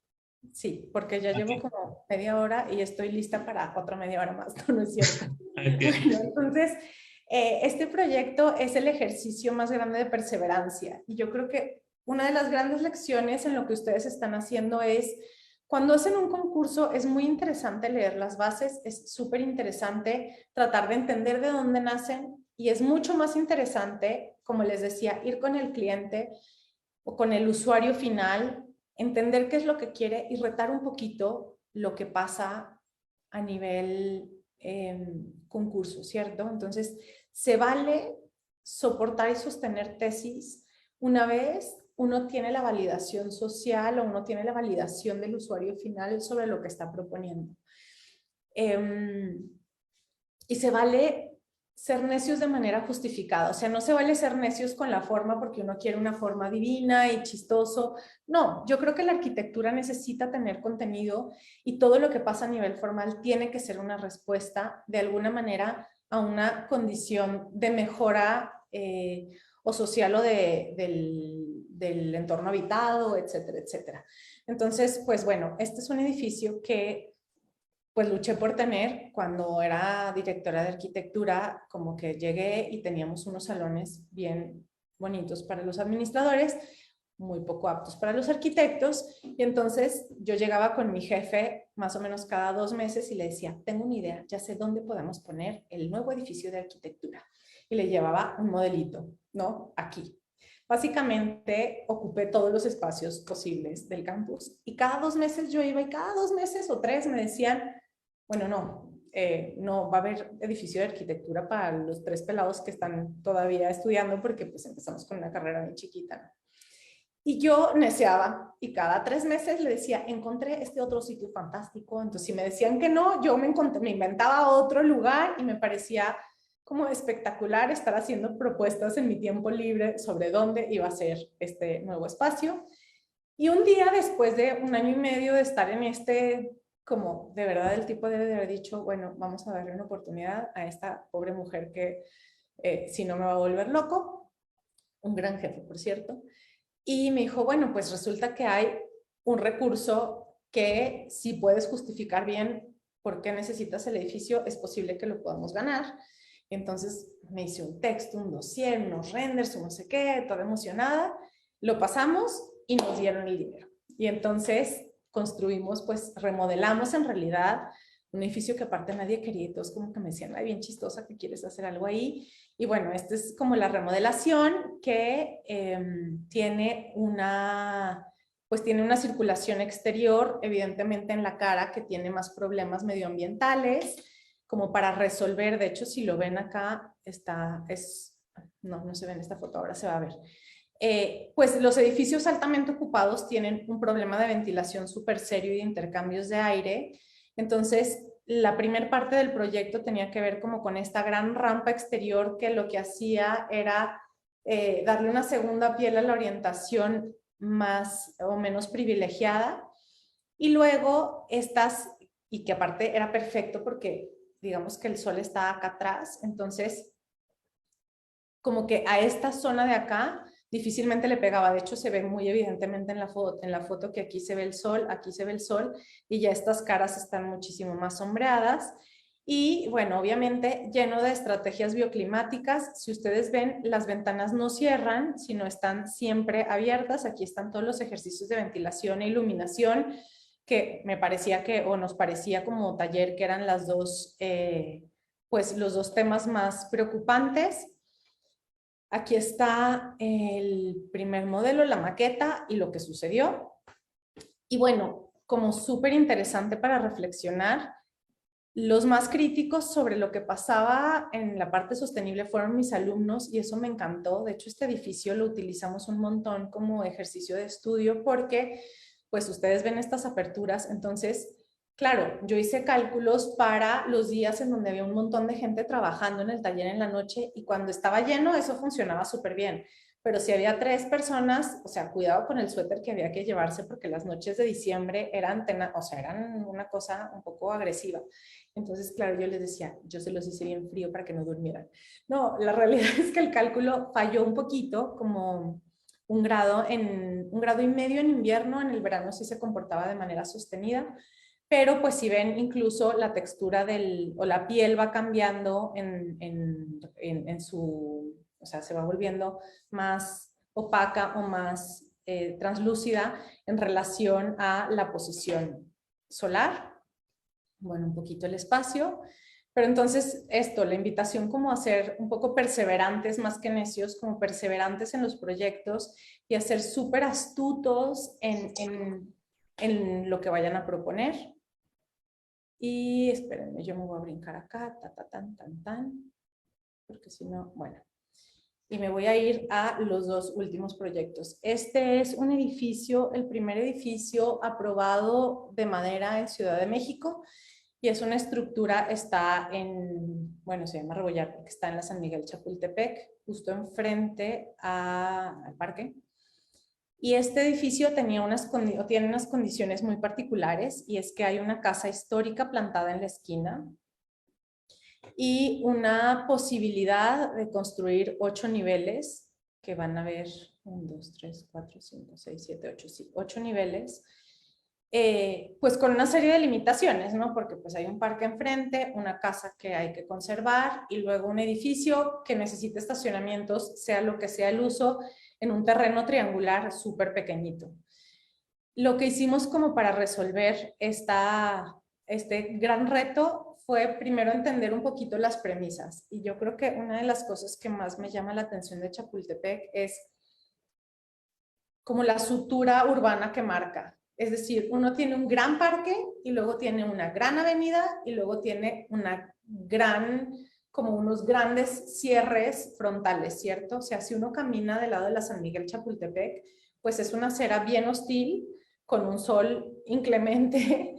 sí, porque ya llevo Ok, como media hora y estoy lista para otra media hora más, no es cierto. ok. Bueno, entonces, este proyecto es el ejercicio más grande de perseverancia y yo creo que una de las grandes lecciones en lo que ustedes están haciendo es, cuando hacen un concurso es muy interesante leer las bases, es súper interesante tratar de entender de dónde nacen y es mucho más interesante, como les decía, ir con el cliente o con el usuario final, entender qué es lo que quiere y retar un poquito lo que pasa a nivel concurso, ¿cierto? Entonces, se vale soportar y sostener tesis una vez uno tiene la validación social o uno tiene la validación del usuario final sobre lo que está proponiendo. Y se vale ser necios de manera justificada, o sea, no se vale ser necios con la forma porque uno quiere una forma divina y chistoso. No, yo creo que la arquitectura necesita tener contenido y todo lo que pasa a nivel formal tiene que ser una respuesta de alguna manera a una condición de mejora o social o del entorno habitado, etcétera, etcétera. Entonces, pues bueno, este es un edificio que pues luché por tener cuando era directora de arquitectura, como que llegué y teníamos unos salones bien bonitos para los administradores, muy poco aptos para los arquitectos, y entonces yo llegaba con mi jefe más o menos cada 2 meses y le decía, tengo una idea, ya sé dónde podemos poner el nuevo edificio de arquitectura, y le llevaba un modelito, ¿no? Aquí. Básicamente ocupé todos los espacios posibles del campus y cada 2 meses yo iba y cada 2 meses o 3 me decían, bueno, no va a haber edificio de arquitectura para los 3 pelados que están todavía estudiando porque pues empezamos con una carrera muy chiquita. Y yo neceaba y cada 3 meses le decía, encontré este otro sitio fantástico. Entonces si me decían que no, yo me inventaba otro lugar y me parecía como espectacular estar haciendo propuestas en mi tiempo libre sobre dónde iba a ser este nuevo espacio. Y un día después de 1 año y medio de estar en como de verdad el tipo debe de haber dicho, bueno, vamos a darle una oportunidad a esta pobre mujer que si no me va a volver loco, un gran jefe, por cierto. Y me dijo, bueno, pues resulta que hay un recurso que si puedes justificar bien por qué necesitas el edificio, es posible que lo podamos ganar. Entonces me hice un texto, un dossier, unos renders, un no sé qué, toda emocionada. Lo pasamos y nos dieron el dinero. Y entonces construimos, pues remodelamos en realidad un edificio que aparte nadie quería y todos como que me decían, ay, bien chistosa, que quieres hacer algo ahí. Y bueno, esta es como la remodelación que tiene pues tiene una circulación exterior, evidentemente en la cara, que tiene más problemas medioambientales, como para resolver. De hecho, si lo ven acá, no se ve en esta foto, ahora se va a ver. Pues los edificios altamente ocupados tienen un problema de ventilación súper serio y de intercambios de aire. Entonces, la primera parte del proyecto tenía que ver como con esta gran rampa exterior que lo que hacía era darle una segunda piel a la orientación más o menos privilegiada. Y luego y que aparte era perfecto porque digamos que el sol está acá atrás, entonces como que a esta zona de acá difícilmente le pegaba. De hecho, se ve muy evidentemente en la foto que aquí se ve el sol, aquí se ve el sol, y ya estas caras están muchísimo más sombreadas. Y bueno, obviamente lleno de estrategias bioclimáticas. Si ustedes ven, las ventanas no cierran, sino están siempre abiertas. Aquí están todos los ejercicios de ventilación e iluminación, que me parecía o nos parecía como taller que eran las dos pues los dos temas más preocupantes. Aquí está el primer modelo, la maqueta y lo que sucedió. Y bueno, como súper interesante para reflexionar, los más críticos sobre lo que pasaba en la parte sostenible fueron mis alumnos y eso me encantó. De hecho, este edificio lo utilizamos un montón como ejercicio de estudio porque pues ustedes ven estas aperturas. Entonces, claro, yo hice cálculos para los días en donde había un montón de gente trabajando en el taller en la noche y cuando estaba lleno eso funcionaba súper bien. Pero si había 3 personas, o sea, cuidado con el suéter que había que llevarse porque las noches de diciembre eran una cosa un poco agresiva. Entonces, claro, yo les decía, yo se los hice bien frío para que no durmieran. No, la realidad es que el cálculo falló un poquito, como un grado y medio en invierno, en el verano sí se comportaba de manera sostenida, pero pues si ven incluso la textura o la piel va cambiando o sea, se va volviendo más opaca o más translúcida en relación a la posición solar. Bueno, un poquito el espacio, pero entonces la invitación como a ser un poco perseverantes más que necios, como perseverantes en los proyectos y a ser súper astutos en lo que vayan a proponer. Y espérenme, yo me voy a brincar acá, porque si no, bueno. Y me voy a ir a los 2 últimos proyectos. Este es un edificio, el primer edificio aprobado de madera en Ciudad de México y es una estructura, está bueno, se llama Rebollar porque está en la San Miguel Chapultepec, justo enfrente al parque. Y este edificio tiene unas condiciones muy particulares y es que hay una casa histórica plantada en la esquina y una posibilidad de construir 8 niveles, que van a ver 1, 2, 3, 4, 5, 6, 7, 8, sí, 8 niveles, pues con una serie de limitaciones, ¿no? Porque pues hay un parque enfrente, una casa que hay que conservar y luego un edificio que necesita estacionamientos, sea lo que sea el uso, en un terreno triangular súper pequeñito. Lo que hicimos como para resolver este gran reto fue primero entender un poquito las premisas. Y yo creo que una de las cosas que más me llama la atención de Chapultepec es como la sutura urbana que marca. Es decir, uno tiene un gran parque y luego tiene una gran avenida y luego tiene como unos grandes cierres frontales, ¿cierto? O sea, si uno camina del lado de la San Miguel Chapultepec, pues es una acera bien hostil, con un sol inclemente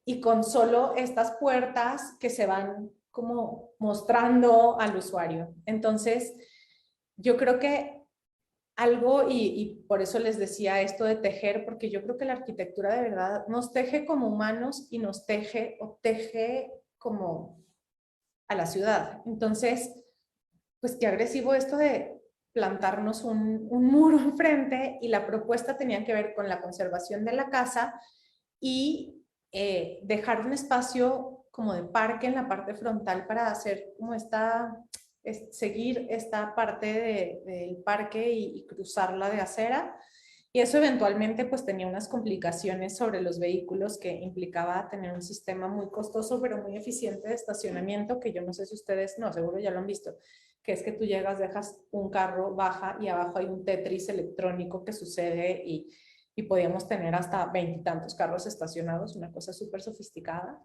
y con solo estas puertas que se van como mostrando al usuario. Entonces, yo creo que algo, y por eso les decía esto de tejer, porque yo creo que la arquitectura de verdad nos teje como humanos y nos teje como a la ciudad. Entonces, pues qué agresivo esto de plantarnos un muro enfrente y la propuesta tenía que ver con la conservación de la casa y dejar un espacio como de parque en la parte frontal para hacer como seguir esta parte del parque y cruzarla de acera. Y eso eventualmente pues tenía unas complicaciones sobre los vehículos que implicaba tener un sistema muy costoso pero muy eficiente de estacionamiento que yo no sé si ustedes, no, seguro ya lo han visto, que es que tú llegas, dejas un carro, baja y abajo hay un Tetris electrónico que sucede y podíamos tener hasta 20 y tantos carros estacionados, una cosa súper sofisticada.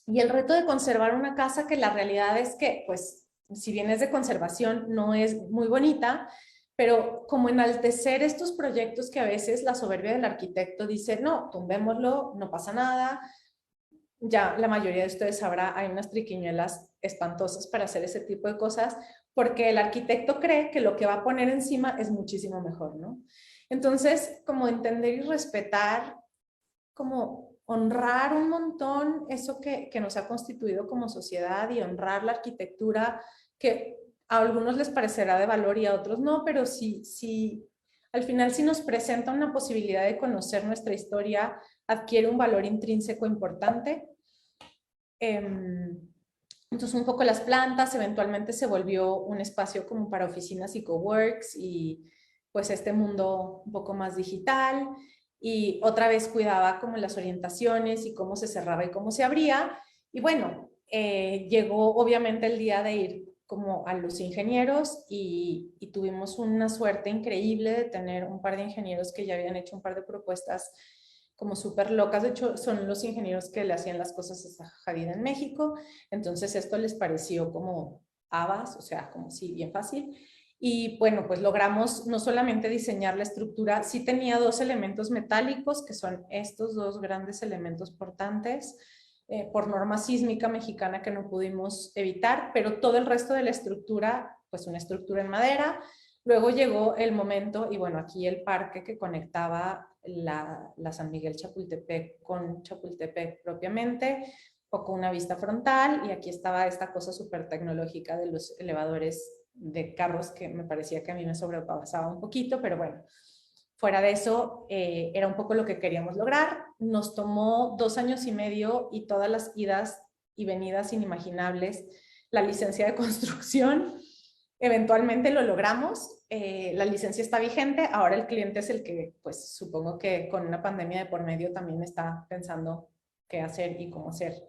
Y el reto de conservar una casa que la realidad es que, pues, si bien es de conservación, no es muy bonita, pero como enaltecer estos proyectos que a veces la soberbia del arquitecto dice, no, tumbémoslo, no pasa nada. Ya la mayoría de ustedes sabrá, hay unas triquiñuelas espantosas para hacer ese tipo de cosas, porque el arquitecto cree que lo que va a poner encima es muchísimo mejor, ¿no? Entonces, como entender y respetar, como honrar un montón eso que nos ha constituido como sociedad y honrar la arquitectura que a algunos les parecerá de valor y a otros no, pero sí, al final si nos presenta una posibilidad de conocer nuestra historia, adquiere un valor intrínseco importante. Entonces un poco las plantas, eventualmente se volvió un espacio como para oficinas y coworks y pues este mundo un poco más digital y otra vez cuidaba como las orientaciones y cómo se cerraba y cómo se abría y bueno, llegó obviamente el día de ir como a los ingenieros y tuvimos una suerte increíble de tener un par de ingenieros que ya habían hecho un par de propuestas como súper locas. De hecho, son los ingenieros que le hacían las cosas a Zaha Hadid en México. Entonces esto les pareció como habas, o sea, como sí, bien fácil. Y bueno, pues logramos no solamente diseñar la estructura, sí tenía dos elementos metálicos, que son estos dos grandes elementos portantes, por norma sísmica mexicana que no pudimos evitar, pero todo el resto de la estructura, pues una estructura en madera. Luego llegó el momento, y bueno, aquí el parque que conectaba la San Miguel Chapultepec con Chapultepec propiamente, o con una vista frontal, y aquí estaba esta cosa súper tecnológica de los elevadores de carros que me parecía que a mí me sobrepasaba un poquito, pero bueno, fuera de eso, era un poco lo que queríamos lograr. Nos tomó 2 años y medio y todas las idas y venidas inimaginables, la licencia de construcción. Eventualmente lo logramos, la licencia está vigente, ahora el cliente es el que, pues supongo que con una pandemia de por medio también está pensando qué hacer y cómo hacer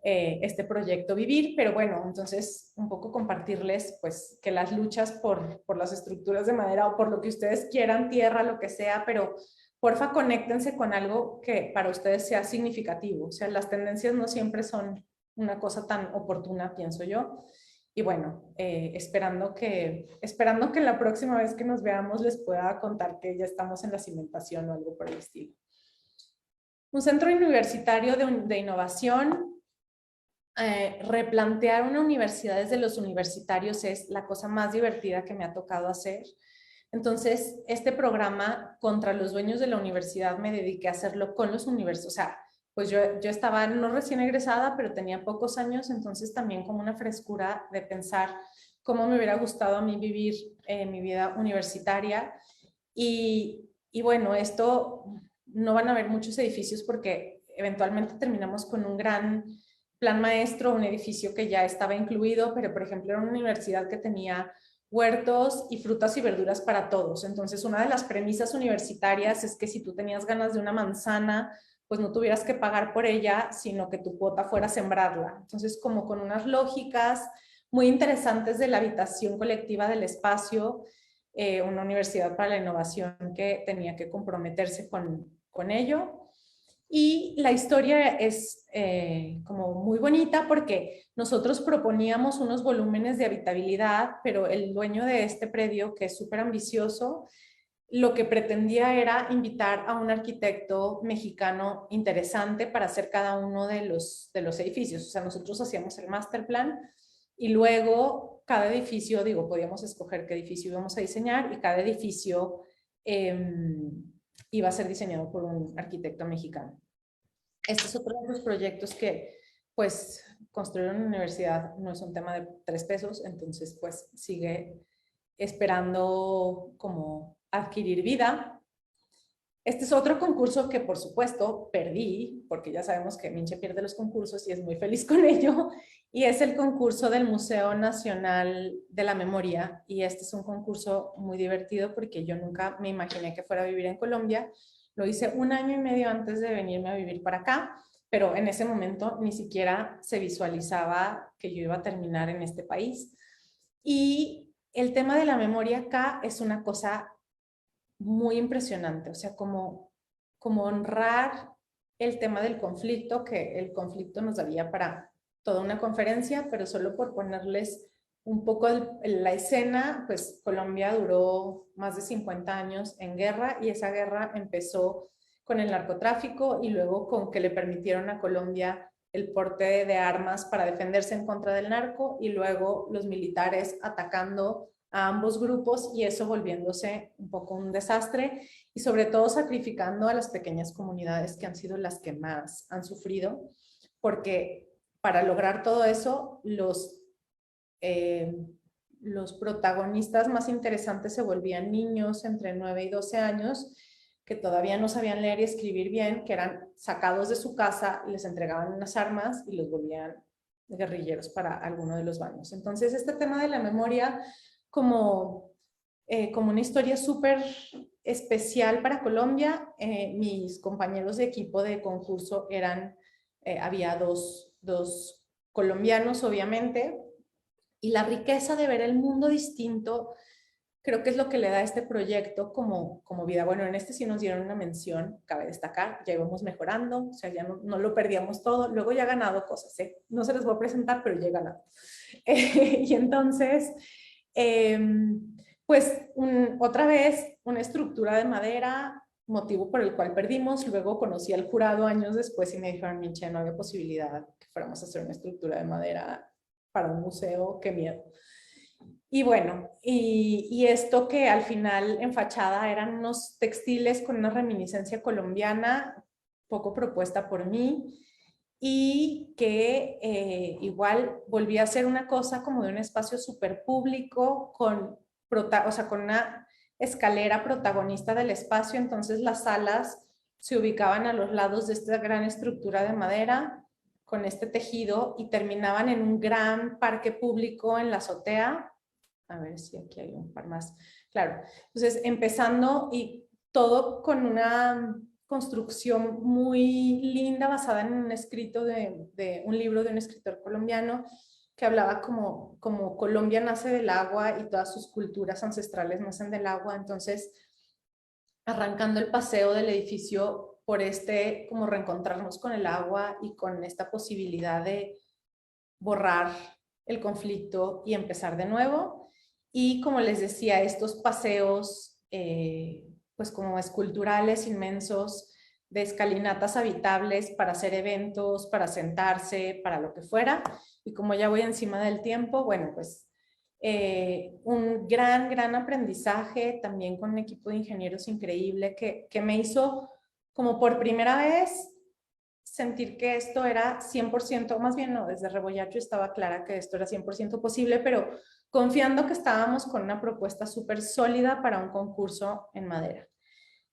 este proyecto vivir, pero bueno, entonces un poco compartirles pues que las luchas por las estructuras de madera o por lo que ustedes quieran, tierra, lo que sea, pero porfa conéctense con algo que para ustedes sea significativo, o sea, las tendencias no siempre son una cosa tan oportuna, pienso yo. Y bueno, esperando que la próxima vez que nos veamos les pueda contar que ya estamos en la cimentación o algo por el estilo. Un centro universitario de innovación. Replantear una universidad desde los universitarios es la cosa más divertida que me ha tocado hacer. Entonces, este programa contra los dueños de la universidad me dediqué a hacerlo con los universitarios. O sea, pues yo estaba no recién egresada, pero tenía pocos años, entonces también como una frescura de pensar cómo me hubiera gustado a mí vivir mi vida universitaria. Y bueno, esto no van a haber muchos edificios porque eventualmente terminamos con un gran plan maestro, un edificio que ya estaba incluido, pero por ejemplo era una universidad que tenía huertos y frutas y verduras para todos. Entonces, una de las premisas universitarias es que si tú tenías ganas de una manzana, pues no tuvieras que pagar por ella, sino que tu cuota fuera sembrarla. Entonces, como con unas lógicas muy interesantes de la habitación colectiva del espacio, una universidad para la innovación que tenía que comprometerse con ello. Y la historia es como muy bonita porque nosotros proponíamos unos volúmenes de habitabilidad, pero el dueño de este predio, que es súper ambicioso, lo que pretendía era invitar a un arquitecto mexicano interesante para hacer cada uno de los edificios. O sea, nosotros hacíamos el master plan y luego cada edificio, digo, podíamos escoger qué edificio íbamos a diseñar y cada edificio iba a ser diseñado por un arquitecto mexicano. Este es otro de los proyectos que, pues, construir una universidad no es un tema de 3 pesos, entonces, pues, sigue esperando como adquirir vida. Este es otro concurso que, por supuesto, perdí, porque ya sabemos que Minche pierde los concursos y es muy feliz con ello, y es el concurso del Museo Nacional de la Memoria, y este es un concurso muy divertido porque yo nunca me imaginé que fuera a vivir en Colombia. Lo hice 1 año y medio antes de venirme a vivir para acá, pero en ese momento ni siquiera se visualizaba que yo iba a terminar en este país. Y el tema de la memoria acá es una cosa muy impresionante, o sea, como honrar el tema del conflicto, que el conflicto nos daría para toda una conferencia, pero solo por ponerles un poco la escena, pues Colombia duró más de 50 años en guerra y esa guerra empezó con el narcotráfico y luego con que le permitieron a Colombia el porte de armas para defenderse en contra del narco y luego los militares atacando a ambos grupos y eso volviéndose un poco un desastre y sobre todo sacrificando a las pequeñas comunidades que han sido las que más han sufrido, porque para lograr todo eso los protagonistas más interesantes se volvían niños entre 9 y 12 años que todavía no sabían leer y escribir bien, que eran sacados de su casa, les entregaban unas armas y los volvían guerrilleros para alguno de los bandos. Entonces, este tema de la memoria como una historia súper especial para Colombia. Mis compañeros de equipo de concurso eran, había dos colombianos, obviamente, y la riqueza de ver el mundo distinto, creo que es lo que le da a este proyecto como vida. Bueno, en este sí nos dieron una mención, cabe destacar, ya íbamos mejorando, o sea, ya no lo perdíamos todo, luego ya he ganado cosas, ¿eh? No se les voy a presentar, pero ya he ganado. Y entonces, pues otra vez una estructura de madera, motivo por el cual perdimos. Luego conocí al jurado años después y me dijeron, Minche, no había posibilidad que fuéramos a hacer una estructura de madera para un museo, qué miedo. Y bueno, y esto que al final en fachada eran unos textiles con una reminiscencia colombiana, poco propuesta por mí, y que igual volví a hacer una cosa como de un espacio súper público o sea, con una escalera protagonista del espacio. Entonces las salas se ubicaban a los lados de esta gran estructura de madera con este tejido y terminaban en un gran parque público en la azotea. A ver si aquí hay un par más. Claro, entonces empezando y todo con una construcción muy linda basada en un escrito de un libro de un escritor colombiano que hablaba como Colombia nace del agua y todas sus culturas ancestrales nacen del agua. Entonces, arrancando el paseo del edificio por como reencontrarnos con el agua y con esta posibilidad de borrar el conflicto y empezar de nuevo. Y como les decía, estos paseos pues como esculturales inmensos, de escalinatas habitables para hacer eventos, para sentarse, para lo que fuera. Y como ya voy encima del tiempo, bueno, pues un gran aprendizaje también con un equipo de ingenieros increíble que me hizo como por primera vez sentir que esto era 100%, más bien no, desde Rebollar yo estaba clara que esto era 100% posible, pero confiando que estábamos con una propuesta súper sólida para un concurso en madera.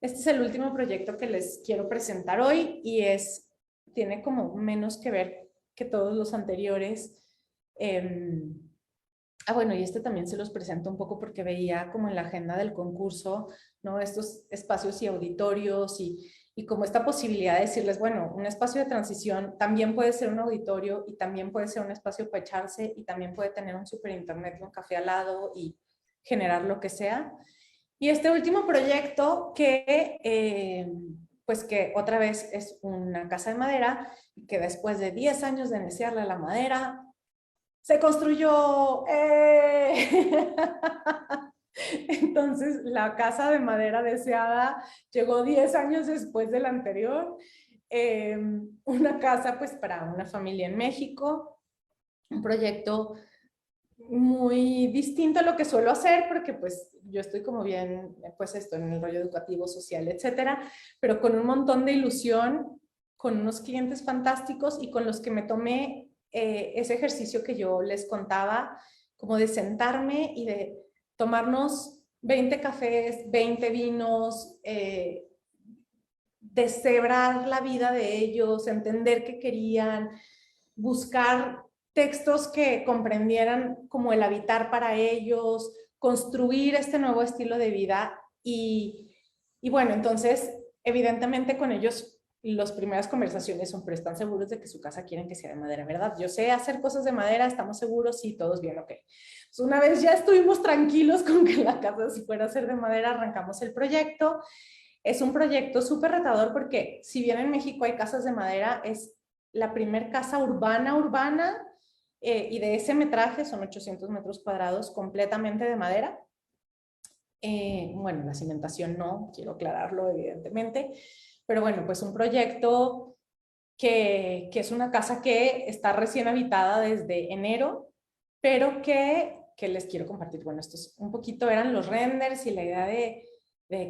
Este es el último proyecto que les quiero presentar hoy y tiene como menos que ver que todos los anteriores. Bueno, y este también se los presento un poco porque veía como en la agenda del concurso, ¿no? Estos espacios y auditorios y como esta posibilidad de decirles, bueno, un espacio de transición también puede ser un auditorio y también puede ser un espacio para echarse y también puede tener un super internet y un café al lado y generar lo que sea. Y este último proyecto pues que otra vez es una casa de madera, que después de 10 años de neciarle la madera, se construyó. Entonces, la casa de madera deseada llegó 10 años después de la anterior. Una casa pues para una familia en México, un proyecto muy distinto a lo que suelo hacer, porque pues yo estoy como bien, pues esto, en el rollo educativo, social, etcétera, pero con un montón de ilusión, con unos clientes fantásticos y con los que me tomé ese ejercicio que yo les contaba, como de sentarme y de tomarnos 20 cafés, 20 vinos, deshebrar la vida de ellos, entender qué querían, buscar textos que comprendieran como el habitar para ellos, construir este nuevo estilo de vida y bueno, entonces evidentemente con ellos las primeras conversaciones son, pero están seguros de que su casa quieren que sea de madera, ¿verdad? Yo sé hacer cosas de madera, estamos seguros, sí, todos bien, ok. Entonces, una vez ya estuvimos tranquilos con que la casa si fuera a ser de madera, arrancamos el proyecto. Es un proyecto súper retador porque si bien en México hay casas de madera, es la primer casa urbana y de ese metraje, son 800 metros cuadrados completamente de madera. Bueno, la cimentación no, quiero aclararlo evidentemente, pero bueno, pues un proyecto que es una casa que está recién habitada desde enero, pero que les quiero compartir. Bueno, estos un poquito eran los renders y la idea de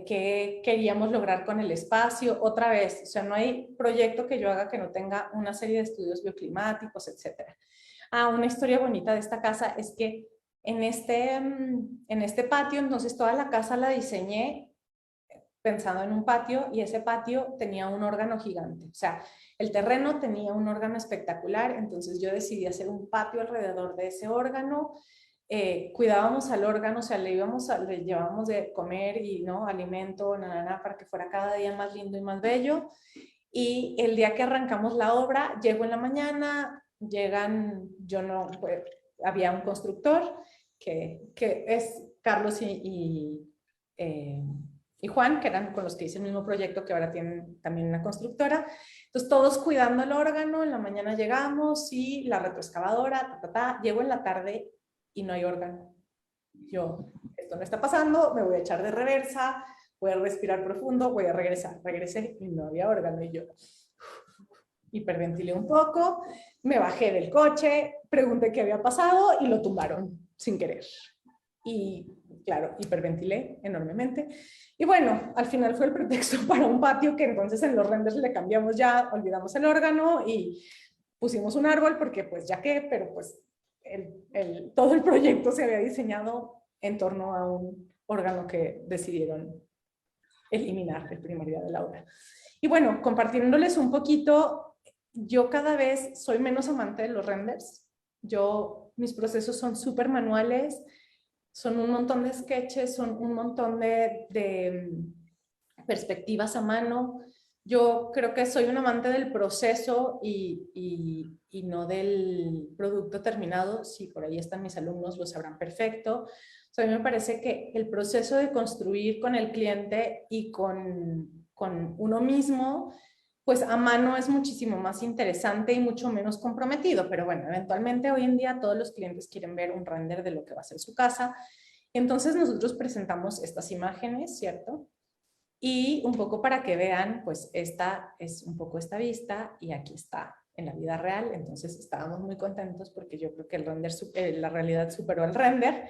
qué queríamos lograr con el espacio. Otra vez, o sea, no hay proyecto que yo haga que no tenga una serie de estudios bioclimáticos, etcétera. Una historia bonita de esta casa es que en este patio, entonces toda la casa la diseñé pensando en un patio y ese patio tenía un órgano gigante. O sea, el terreno tenía un órgano espectacular, entonces yo decidí hacer un patio alrededor de ese órgano. Cuidábamos al órgano, o sea, le llevábamos de comer y no alimento, para que fuera cada día más lindo y más bello. Y el día que arrancamos la obra, llego en la mañana, llegan, yo no, pues, había un constructor que es Carlos y Juan, que eran con los que hice el mismo proyecto, que ahora tienen también una constructora. Entonces todos cuidando el órgano, en la mañana llegamos y la retroexcavadora, llego en la tarde y no hay órgano. Yo, esto no está pasando, me voy a echar de reversa, voy a respirar profundo, voy a regresar. Regresé y no había órgano y yo hiperventilé un poco, me bajé del coche, pregunté qué había pasado y lo tumbaron sin querer. Y claro, hiperventilé enormemente. Y bueno, al final fue el pretexto para un patio que entonces en los renders le cambiamos ya, olvidamos el órgano y pusimos un árbol porque pues ya que, pero pues todo el proyecto se había diseñado en torno a un órgano que decidieron eliminar el primer día de la obra. Y bueno, compartiéndoles un poquito, yo cada vez soy menos amante de los renders. Mis procesos son súper manuales, son un montón de sketches, son un montón de perspectivas a mano. Yo creo que soy un amante del proceso y no del producto terminado. Si por ahí están mis alumnos, lo sabrán perfecto. O sea, a mí me parece que el proceso de construir con el cliente y con uno mismo, pues a mano es muchísimo más interesante y mucho menos comprometido. Pero bueno, eventualmente hoy en día todos los clientes quieren ver un render de lo que va a ser su casa. Entonces nosotros presentamos estas imágenes, ¿cierto? Y un poco para que vean, pues esta es un poco esta vista y aquí está en la vida real. Entonces estábamos muy contentos porque yo creo que el render, la realidad superó el render.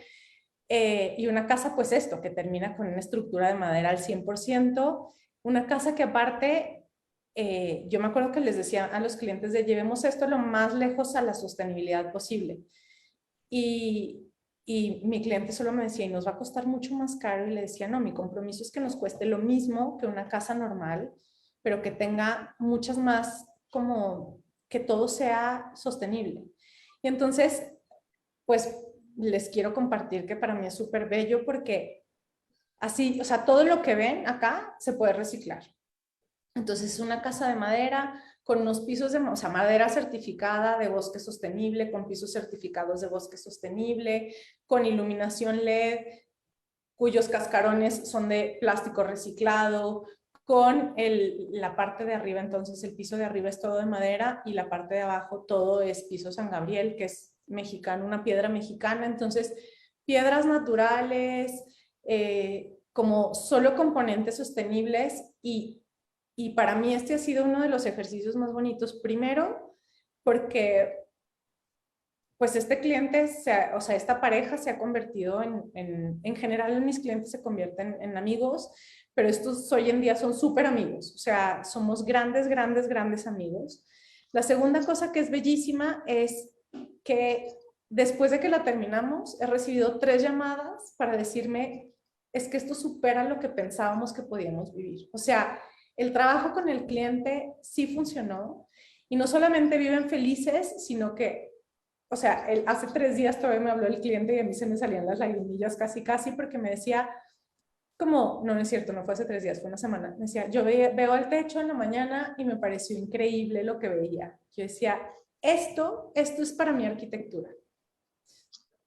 Y una casa, pues esto, que termina con una estructura de madera al 100%. Una casa que aparte, yo me acuerdo que les decía a los clientes de llevemos esto lo más lejos a la sostenibilidad posible. Y mi cliente solo me decía, y nos va a costar mucho más caro, y le decía, no, mi compromiso es que nos cueste lo mismo que una casa normal, pero que tenga muchas más, como que todo sea sostenible. Y entonces, pues les quiero compartir que para mí es súper bello porque así, o sea, todo lo que ven acá se puede reciclar. Entonces es una casa de madera con unos pisos de, o sea, madera certificada de bosque sostenible, con pisos certificados de bosque sostenible, con iluminación LED, cuyos cascarones son de plástico reciclado, con la parte de arriba, entonces el piso de arriba es todo de madera y la parte de abajo todo es piso San Gabriel, que es mexicano, una piedra mexicana. Entonces piedras naturales, como solo componentes sostenibles y para mí este ha sido uno de los ejercicios más bonitos. Primero, porque pues este cliente, o sea, esta pareja se ha convertido en general mis clientes se convierten en amigos, pero estos hoy en día son súper amigos. O sea, somos grandes, grandes, grandes amigos. La segunda cosa que es bellísima es que después de que la terminamos, he recibido 3 llamadas para decirme, es que esto supera lo que pensábamos que podíamos vivir. O sea, el trabajo con el cliente sí funcionó y no solamente viven felices, sino que, o sea, hace 3 días todavía me habló el cliente y a mí se me salían las lagrimillas casi, casi porque me decía, como, no es cierto, no fue hace 3 días, fue una semana, me decía, yo veo el techo en la mañana y me pareció increíble lo que veía. Yo decía, esto es para mi arquitectura.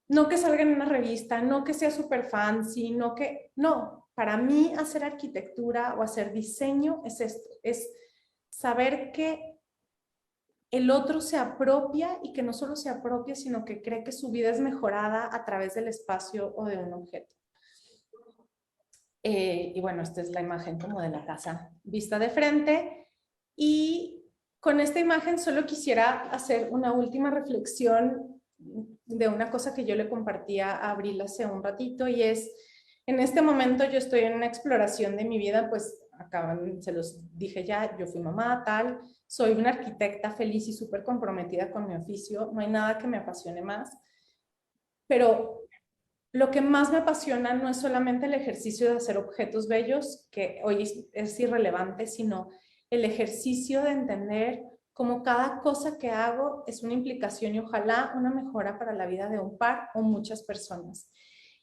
No que salga en una revista, no que sea súper fancy, no, para mí hacer arquitectura o hacer diseño es esto, es saber que el otro se apropia y que no solo se apropia, sino que cree que su vida es mejorada a través del espacio o de un objeto. Y bueno, esta es la imagen como de la casa vista de frente. Y con esta imagen solo quisiera hacer una última reflexión de una cosa que yo le compartía a Abril hace un ratito, y es, en este momento yo estoy en una exploración de mi vida, pues se los dije ya, yo fui mamá, tal, soy una arquitecta feliz y súper comprometida con mi oficio, no hay nada que me apasione más, pero lo que más me apasiona no es solamente el ejercicio de hacer objetos bellos, que hoy es irrelevante, sino el ejercicio de entender cómo cada cosa que hago es una implicación y ojalá una mejora para la vida de un par o muchas personas.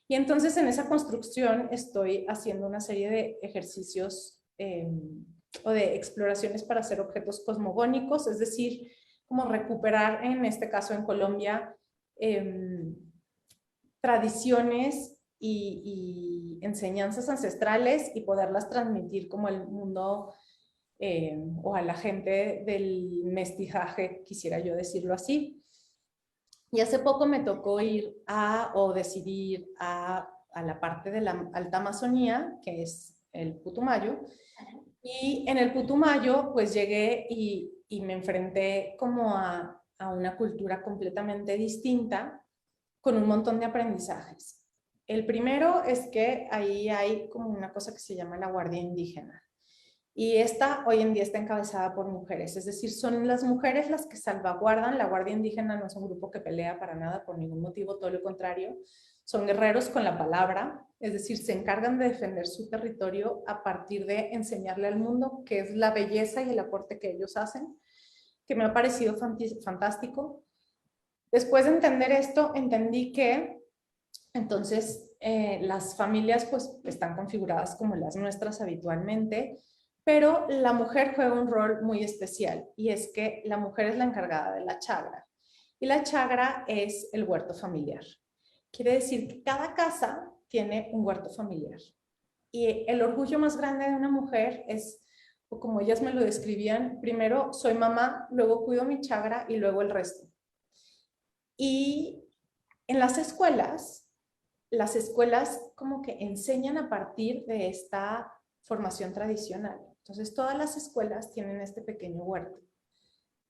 Y entonces en esa construcción estoy haciendo una serie de ejercicios o de exploraciones para hacer objetos cosmogónicos, es decir, como recuperar, en este caso en Colombia, tradiciones y enseñanzas ancestrales y poderlas transmitir como al mundo o a la gente del mestizaje, quisiera yo decirlo así. Y hace poco me tocó ir o decidir a la parte de la Alta Amazonía, que es el Putumayo. Y en el Putumayo, pues llegué y me enfrenté como a una cultura completamente distinta, con un montón de aprendizajes. El primero es que ahí hay como una cosa que se llama la Guardia Indígena. Y esta hoy en día está encabezada por mujeres, es decir, son las mujeres las que salvaguardan. La Guardia Indígena no es un grupo que pelea para nada, por ningún motivo, todo lo contrario. Son guerreros con la palabra, es decir, se encargan de defender su territorio a partir de enseñarle al mundo qué es la belleza y el aporte que ellos hacen, que me ha parecido fantástico. Después de entender esto, entendí que entonces las familias pues están configuradas como las nuestras habitualmente, pero la mujer juega un rol muy especial, y es que la mujer es la encargada de la chagra, y la chagra es el huerto familiar. Quiere decir que cada casa tiene un huerto familiar, y el orgullo más grande de una mujer es, o como ellas me lo describían, primero soy mamá, luego cuido mi chagra y luego el resto. Y en las escuelas como que enseñan a partir de esta formación tradicional. Entonces, todas las escuelas tienen este pequeño huerto.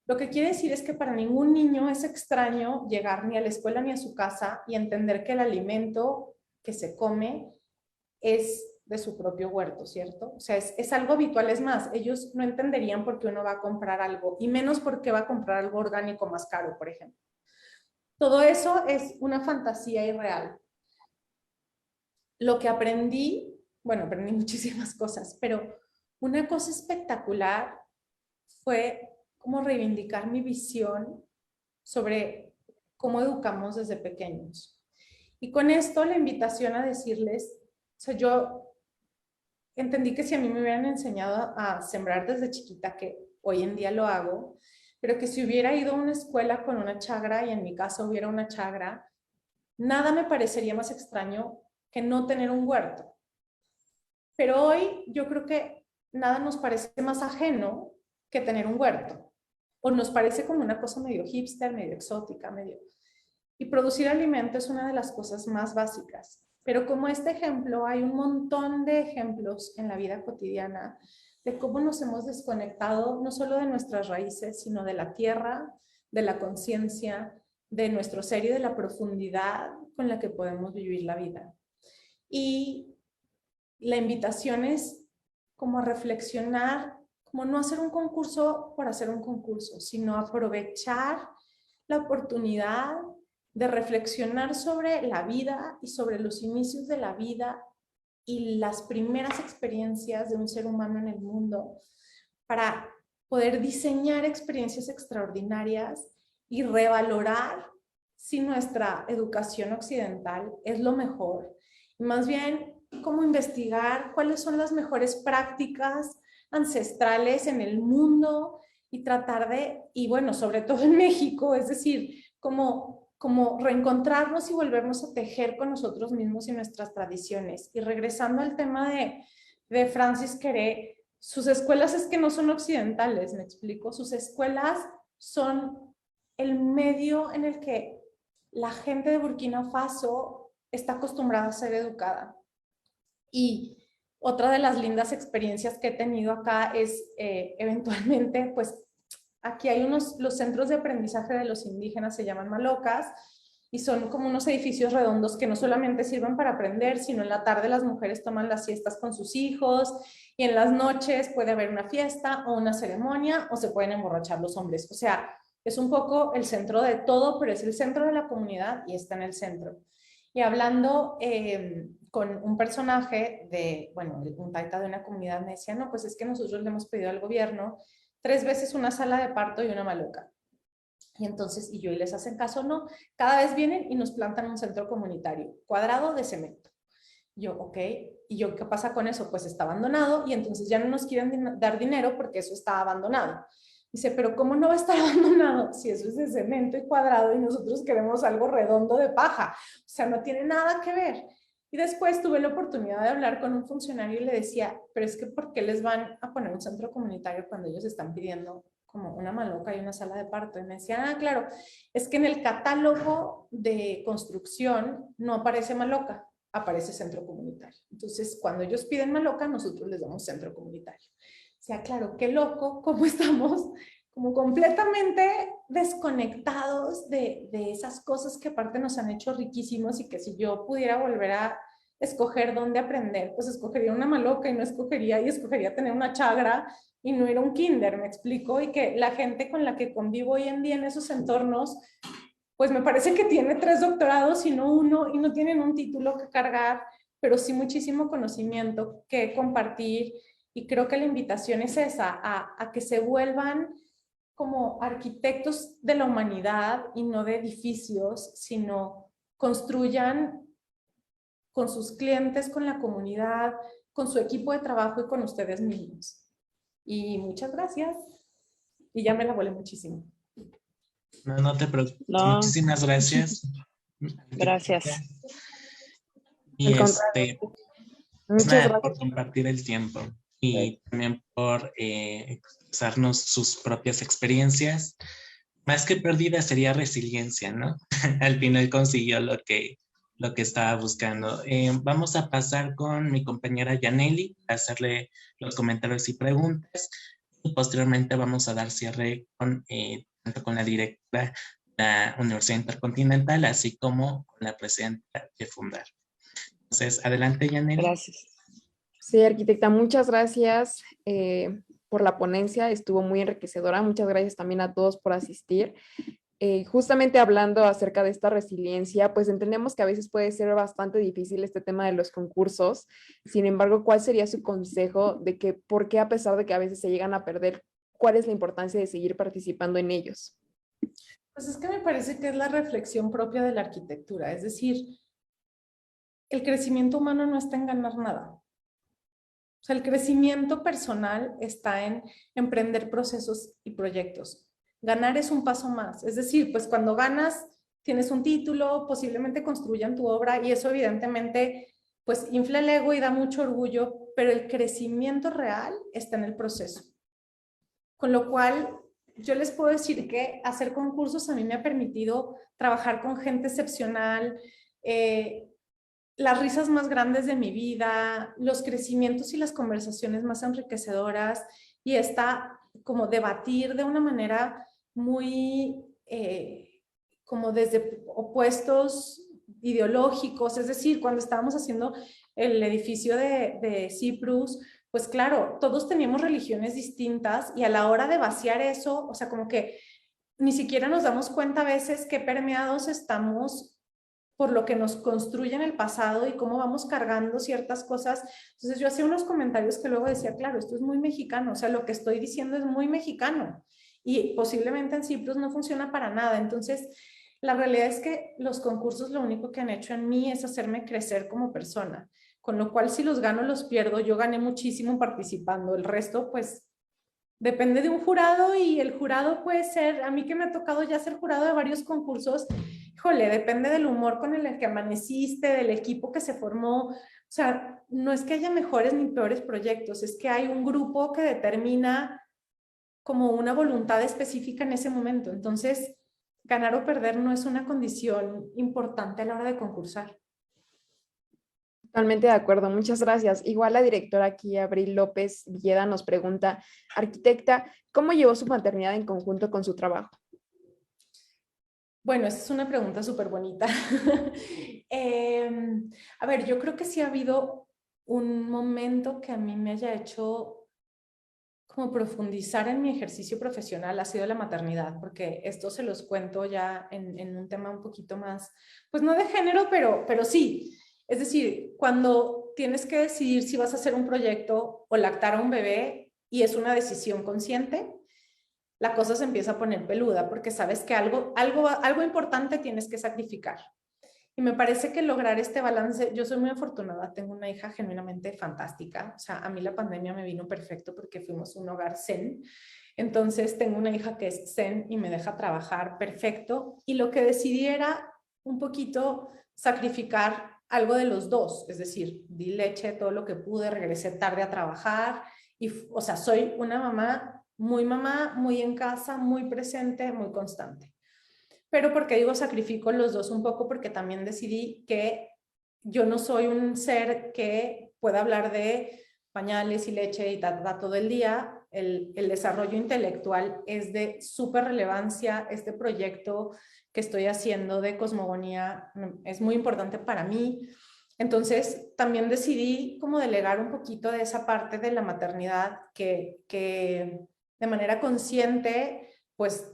Lo que quiere decir es que para ningún niño es extraño llegar ni a la escuela ni a su casa y entender que el alimento que se come es de su propio huerto, ¿cierto? O sea, es algo habitual. Es más, ellos no entenderían por qué uno va a comprar algo, y menos por qué va a comprar algo orgánico más caro, por ejemplo. Todo eso es una fantasía irreal. Lo que aprendí, bueno, aprendí muchísimas cosas, pero una cosa espectacular fue como reivindicar mi visión sobre cómo educamos desde pequeños. Y con esto la invitación a decirles, o sea, yo entendí que si a mí me hubieran enseñado a sembrar desde chiquita, que hoy en día lo hago, pero que si hubiera ido a una escuela con una chagra, y en mi casa hubiera una chagra, nada me parecería más extraño que no tener un huerto. Pero hoy yo creo que nada nos parece más ajeno que tener un huerto. O nos parece como una cosa medio hipster, medio exótica, medio... Y producir alimento es una de las cosas más básicas. Pero como este ejemplo, hay un montón de ejemplos en la vida cotidiana de cómo nos hemos desconectado no solo de nuestras raíces, sino de la tierra, de la conciencia, de nuestro ser y de la profundidad con la que podemos vivir la vida. Y la invitación es como a reflexionar, como no hacer un concurso por hacer un concurso, sino aprovechar la oportunidad de reflexionar sobre la vida y sobre los inicios de la vida y las primeras experiencias de un ser humano en el mundo, para poder diseñar experiencias extraordinarias y revalorar si nuestra educación occidental es lo mejor, y más bien cómo investigar cuáles son las mejores prácticas ancestrales en el mundo y tratar de, y bueno, sobre todo en México, es decir, como reencontrarnos y volvernos a tejer con nosotros mismos y nuestras tradiciones. Y regresando al tema de Francis Queré, sus escuelas es que no son occidentales, ¿me explico? Sus escuelas son el medio en el que la gente de Burkina Faso está acostumbrada a ser educada. Y otra de las lindas experiencias que he tenido acá es eventualmente, pues aquí hay los centros de aprendizaje de los indígenas, se llaman malocas, y son como unos edificios redondos que no solamente sirven para aprender, sino en la tarde las mujeres toman las siestas con sus hijos, y en las noches puede haber una fiesta o una ceremonia, o se pueden emborrachar los hombres. O sea, es un poco el centro de todo, pero es el centro de la comunidad y está en el centro. Y hablando con un personaje de, bueno, un taita de una comunidad, me decía, no, pues es que nosotros le hemos pedido al gobierno 3 veces una sala de parto y una maloca. Y entonces, y les hacen caso, no, cada vez vienen y nos plantan un centro comunitario, cuadrado de cemento. Yo, ok, y yo, ¿qué pasa con eso? Pues está abandonado, y entonces ya no nos quieren dar dinero porque eso está abandonado. Dice, pero ¿cómo no va a estar abandonado si eso es de cemento y cuadrado y nosotros queremos algo redondo de paja? O sea, no tiene nada que ver. Y después tuve la oportunidad de hablar con un funcionario y le decía, pero es que ¿por qué les van a poner un centro comunitario cuando ellos están pidiendo como una maloca y una sala de parto? Y me decía, ah, claro, es que en el catálogo de construcción no aparece maloca, aparece centro comunitario. Entonces, cuando ellos piden maloca, nosotros les damos centro comunitario. O sea, claro, qué loco cómo estamos como completamente desconectados de esas cosas que aparte nos han hecho riquísimos y que si yo pudiera volver a escoger dónde aprender, pues escogería una maloca y escogería tener una chagra y no ir a un kinder, me explico, y que la gente con la que convivo hoy en día en esos entornos, pues me parece que tiene 3 doctorados y no uno, y no tienen un título que cargar, pero sí muchísimo conocimiento que compartir, y creo que la invitación es esa, a que se vuelvan como arquitectos de la humanidad y no de edificios, sino construyan con sus clientes, con la comunidad, con su equipo de trabajo y con ustedes mismos. Y muchas gracias. Y ya me la volé muchísimo. No, no te preocupes. No, Muchísimas gracias. gracias. Y Al contrario, muchas nada, gracias. por compartir el tiempo y también por expresarnos sus propias experiencias. Más que pérdida sería resiliencia, ¿no? Al final consiguió lo que estaba buscando. Vamos a pasar con mi compañera Yaneli a hacerle los comentarios y preguntas. Y posteriormente vamos a dar cierre con, tanto con la directora de la Universidad Intercontinental, así como con la presidenta de Fundar. Entonces, adelante, Yaneli. Gracias. Sí, arquitecta, muchas gracias por la ponencia, estuvo muy enriquecedora. Muchas gracias también a todos por asistir. Justamente hablando acerca de esta resiliencia, pues entendemos que a veces puede ser bastante difícil este tema de los concursos. Sin embargo, ¿cuál sería su consejo de que por qué a pesar de que a veces se llegan a perder, cuál es la importancia de seguir participando en ellos? Pues es que me parece que es la reflexión propia de la arquitectura, es decir, el crecimiento humano no está en ganar nada. O sea, el crecimiento personal está en emprender procesos y proyectos. Ganar es un paso más. Es decir, pues cuando ganas, tienes un título, posiblemente construyan tu obra y eso evidentemente pues infla el ego y da mucho orgullo, pero el crecimiento real está en el proceso. Con lo cual, yo les puedo decir que hacer concursos a mí me ha permitido trabajar con gente excepcional, las risas más grandes de mi vida, los crecimientos y las conversaciones más enriquecedoras, y está como debatir de una manera muy como desde opuestos ideológicos. Es decir, cuando estábamos haciendo el edificio de Cyprus, pues claro, todos teníamos religiones distintas y a la hora de vaciar eso, o sea, como que ni siquiera nos damos cuenta a veces qué permeados estamos por lo que nos construye en el pasado y cómo vamos cargando ciertas cosas. Entonces yo hacía unos comentarios que luego decía, claro, esto es muy mexicano, o sea, lo que estoy diciendo es muy mexicano y posiblemente en Cyprus no funciona para nada. Entonces, la realidad es que los concursos lo único que han hecho en mí es hacerme crecer como persona, con lo cual si los gano, los pierdo. Yo gané muchísimo participando, el resto pues depende de un jurado y el jurado puede ser, a mí que me ha tocado ya ser jurado de varios concursos, híjole, depende del humor con el que amaneciste, del equipo que se formó. O sea, no es que haya mejores ni peores proyectos, es que hay un grupo que determina como una voluntad específica en ese momento. Entonces, ganar o perder no es una condición importante a la hora de concursar. Totalmente de acuerdo, muchas gracias. Igual la directora aquí, Abril López Villeda, nos pregunta, arquitecta, ¿cómo llevó su maternidad en conjunto con su trabajo? Bueno, esa es una pregunta súper bonita. A ver, yo creo que sí ha habido un momento que a mí me haya hecho como profundizar en mi ejercicio profesional, ha sido la maternidad, porque esto se los cuento ya en un tema un poquito más, pues no de género, pero sí. Es decir, cuando tienes que decidir si vas a hacer un proyecto o lactar a un bebé y es una decisión consciente, la cosa se empieza a poner peluda porque sabes que algo importante tienes que sacrificar. Y me parece que lograr este balance, yo soy muy afortunada, tengo una hija genuinamente fantástica, o sea, a mí la pandemia me vino perfecto porque fuimos un hogar zen, Entonces tengo una hija que es zen y me deja trabajar perfecto. Y lo que decidí era un poquito sacrificar algo de los dos. Es decir, di leche todo lo que pude, regresé tarde a trabajar. Y, o sea, soy una mamá, muy en casa, muy presente, muy constante. Pero ¿por qué digo sacrifico los dos un poco? Porque también decidí que yo no soy un ser que pueda hablar de pañales y leche y todo el día. El desarrollo intelectual es de súper relevancia. Este proyecto que estoy haciendo de cosmogonía es muy importante para mí. Entonces, también decidí como delegar un poquito de esa parte de la maternidad que de manera consciente, pues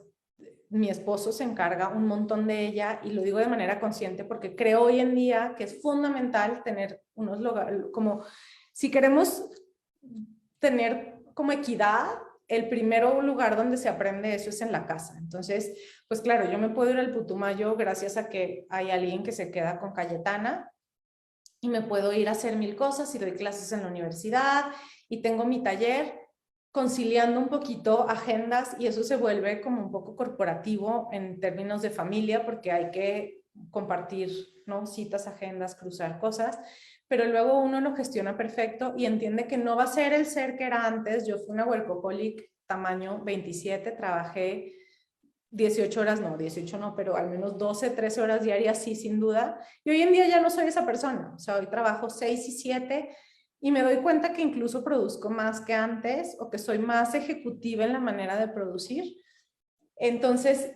mi esposo se encarga un montón de ella, y lo digo de manera consciente porque creo hoy en día que es fundamental tener unos lugares, como si queremos tener como equidad, el primero lugar donde se aprende eso es en la casa. Entonces, pues claro, yo me puedo ir al Putumayo gracias a que hay alguien que se queda con Cayetana, y me puedo ir a hacer mil cosas y doy clases en la universidad y tengo mi taller, conciliando un poquito agendas, y eso se vuelve como un poco corporativo en términos de familia porque hay que compartir, ¿no? Citas, agendas, cruzar cosas, pero luego uno lo gestiona perfecto y entiende que no va a ser el ser que era antes. Yo fui una workaholic tamaño 27, trabajé 18 horas, no, 18 no, pero al menos 12, 13 horas diarias, sí, sin duda. Y hoy en día ya no soy esa persona. O sea, hoy trabajo 6 y 7 y me doy cuenta que incluso produzco más que antes, o que soy más ejecutiva en la manera de producir. Entonces,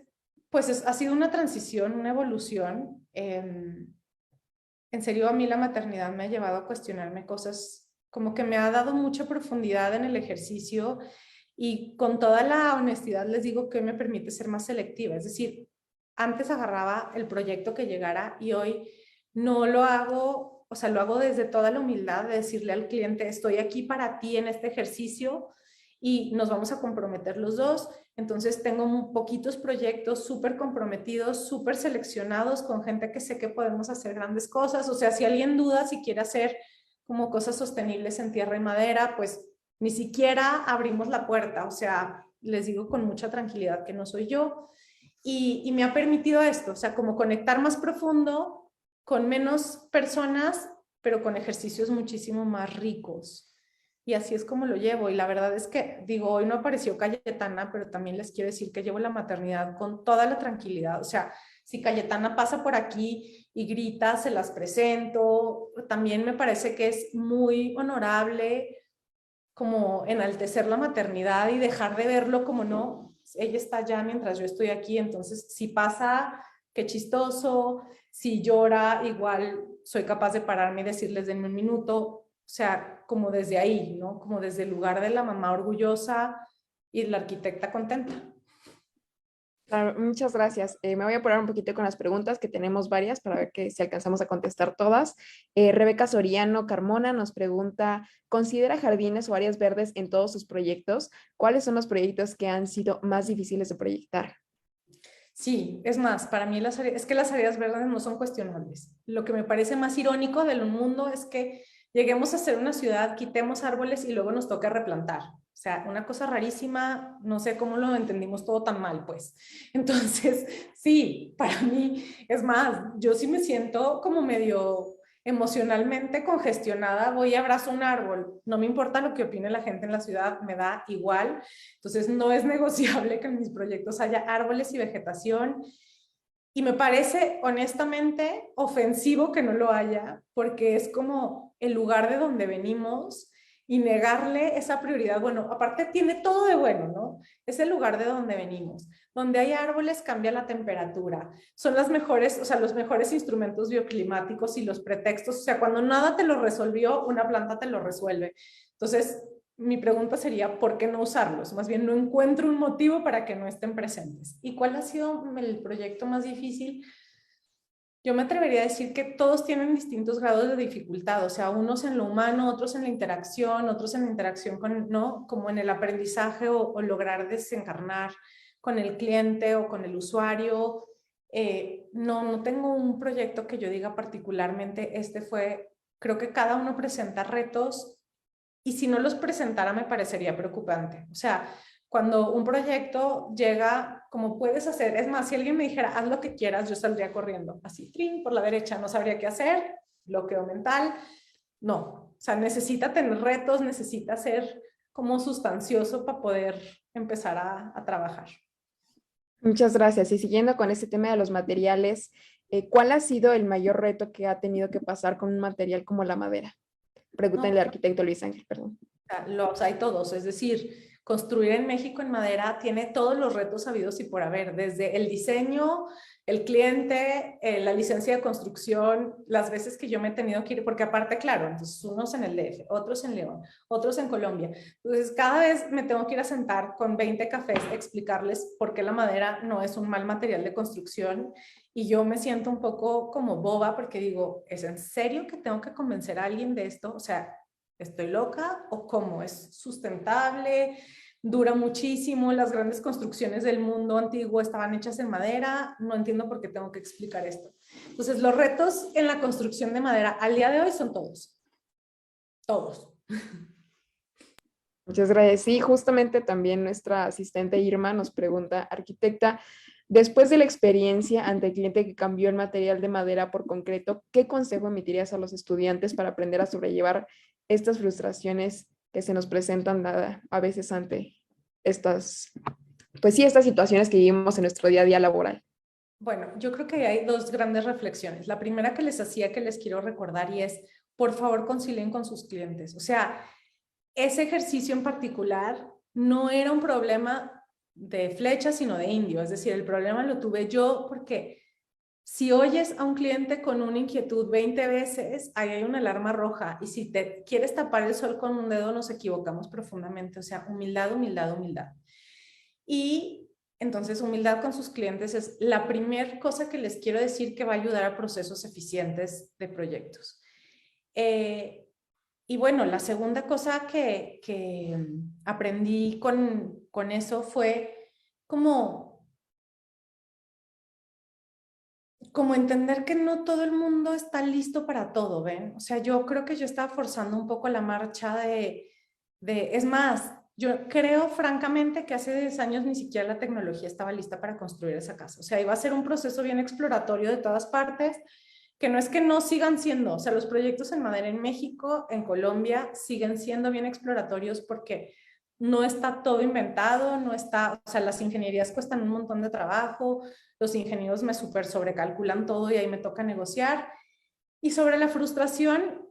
pues ha sido una transición, una evolución. En serio, a mí la maternidad me ha llevado a cuestionarme cosas, como que me ha dado mucha profundidad en el ejercicio. Y con toda la honestidad les digo que me permite ser más selectiva. Es decir, antes agarraba el proyecto que llegara y hoy no lo hago, o sea, lo hago desde toda la humildad de decirle al cliente, estoy aquí para ti en este ejercicio y nos vamos a comprometer los dos. Entonces tengo poquitos proyectos súper comprometidos, súper seleccionados, con gente que sé que podemos hacer grandes cosas. O sea, si alguien duda si quiere hacer como cosas sostenibles en tierra y madera, pues ni siquiera abrimos la puerta. O sea, les digo con mucha tranquilidad que no soy yo. Y me ha permitido esto, o sea, como conectar más profundo, con menos personas, pero con ejercicios muchísimo más ricos. Y así es como lo llevo. Y la verdad es que, digo, hoy no apareció Cayetana, pero también les quiero decir que llevo la maternidad con toda la tranquilidad. O sea, si Cayetana pasa por aquí y grita, se las presento. También me parece que es muy honorable como enaltecer la maternidad y dejar de verlo como no, ella está allá mientras yo estoy aquí. Entonces, si pasa, qué chistoso. Si llora, igual soy capaz de pararme y decirles, denme un minuto. O sea, como desde ahí, ¿no? Como desde el lugar de la mamá orgullosa y la arquitecta contenta. Claro, muchas gracias. Me voy a apurar un poquito con las preguntas, que tenemos varias, para ver si alcanzamos a contestar todas. Rebeca Soriano Carmona nos pregunta, ¿considera jardines o áreas verdes en todos sus proyectos? ¿Cuáles son los proyectos que han sido más difíciles de proyectar? Sí, es más, para mí es que las áreas verdes no son cuestionables. Lo que me parece más irónico del mundo es que lleguemos a ser una ciudad, quitemos árboles y luego nos toca replantar. O sea, una cosa rarísima, no sé cómo lo entendimos todo tan mal, pues. Entonces, sí, para mí, es más, yo sí me siento como medio emocionalmente congestionada, voy y abrazo un árbol. No me importa lo que opine la gente en la ciudad, me da igual. Entonces, no es negociable que en mis proyectos haya árboles y vegetación. Y me parece, honestamente, ofensivo que no lo haya, porque es como el lugar de donde venimos, y negarle esa prioridad. Bueno, aparte tiene todo de bueno, ¿no? Es el lugar de donde venimos. Donde hay árboles cambia la temperatura. Son las mejores, o sea, los mejores instrumentos bioclimáticos y los pretextos. O sea, cuando nada te lo resolvió, una planta te lo resuelve. Entonces, mi pregunta sería, ¿por qué no usarlos? Más bien, no encuentro un motivo para que no estén presentes. ¿Y cuál ha sido el proyecto más difícil? Yo me atrevería a decir que todos tienen distintos grados de dificultad, o sea, unos en lo humano, otros en la interacción, otros en la interacción con, ¿no? Como en el aprendizaje o lograr desencarnar con el cliente o con el usuario. No tengo un proyecto que yo diga particularmente, creo que cada uno presenta retos, y si no los presentara me parecería preocupante. O sea, cuando un proyecto llega, como puedes hacer, es más, si alguien me dijera, haz lo que quieras, yo saldría corriendo, así, trin, por la derecha, no sabría qué hacer, bloqueo mental, no, o sea, necesita tener retos, necesita ser como sustancioso para poder empezar a trabajar. Muchas gracias. Y siguiendo con este tema de los materiales, ¿cuál ha sido el mayor reto que ha tenido que pasar con un material como la madera? Pregúntenle al arquitecto Luis Ángel, perdón. Los hay todos, es decir, construir en México en madera tiene todos los retos habidos y por haber, desde el diseño, el cliente, la licencia de construcción, las veces que yo me he tenido que ir, porque aparte, claro, entonces unos en el DF, otros en León, otros en Colombia. Entonces, cada vez me tengo que ir a sentar con 20 cafés a explicarles por qué la madera no es un mal material de construcción y yo me siento un poco como boba porque digo, ¿es en serio que tengo que convencer a alguien de esto? O sea, ¿estoy loca o cómo? ¿Es sustentable? ¿Dura muchísimo? Las grandes construcciones del mundo antiguo estaban hechas en madera. No entiendo por qué tengo que explicar esto. Entonces, los retos en la construcción de madera al día de hoy son todos. Todos. Muchas gracias. Sí, justamente también nuestra asistente Irma nos pregunta, arquitecta, después de la experiencia ante el cliente que cambió el material de madera por concreto, ¿qué consejo emitirías a los estudiantes para aprender a sobrellevar estas frustraciones que se nos presentan a veces ante estas, pues sí, estas situaciones que vivimos en nuestro día a día laboral? Bueno, yo creo que hay dos grandes reflexiones. La primera que les hacía, que les quiero recordar, y es, por favor, concilien con sus clientes. O sea, ese ejercicio en particular no era un problema de flecha, sino de indio. Es decir, el problema lo tuve yo porque si oyes a un cliente con una inquietud 20 veces, ahí hay una alarma roja. Y si te quieres tapar el sol con un dedo, nos equivocamos profundamente. O sea, humildad, humildad, humildad. Y entonces, humildad con sus clientes es la primera cosa que les quiero decir que va a ayudar a procesos eficientes de proyectos. Y bueno, la segunda cosa que aprendí con eso fue como entender que no todo el mundo está listo para todo, ¿ven? O sea, yo creo que yo estaba forzando un poco la marcha es más, yo creo francamente que hace 10 años ni siquiera la tecnología estaba lista para construir esa casa. O sea, iba a ser un proceso bien exploratorio de todas partes, que no es que no sigan siendo, o sea, los proyectos en madera en México, en Colombia, siguen siendo bien exploratorios porque no está todo inventado, no está, o sea, las ingenierías cuestan un montón de trabajo, los ingenieros me súper sobrecalculan todo y ahí me toca negociar. Y sobre la frustración,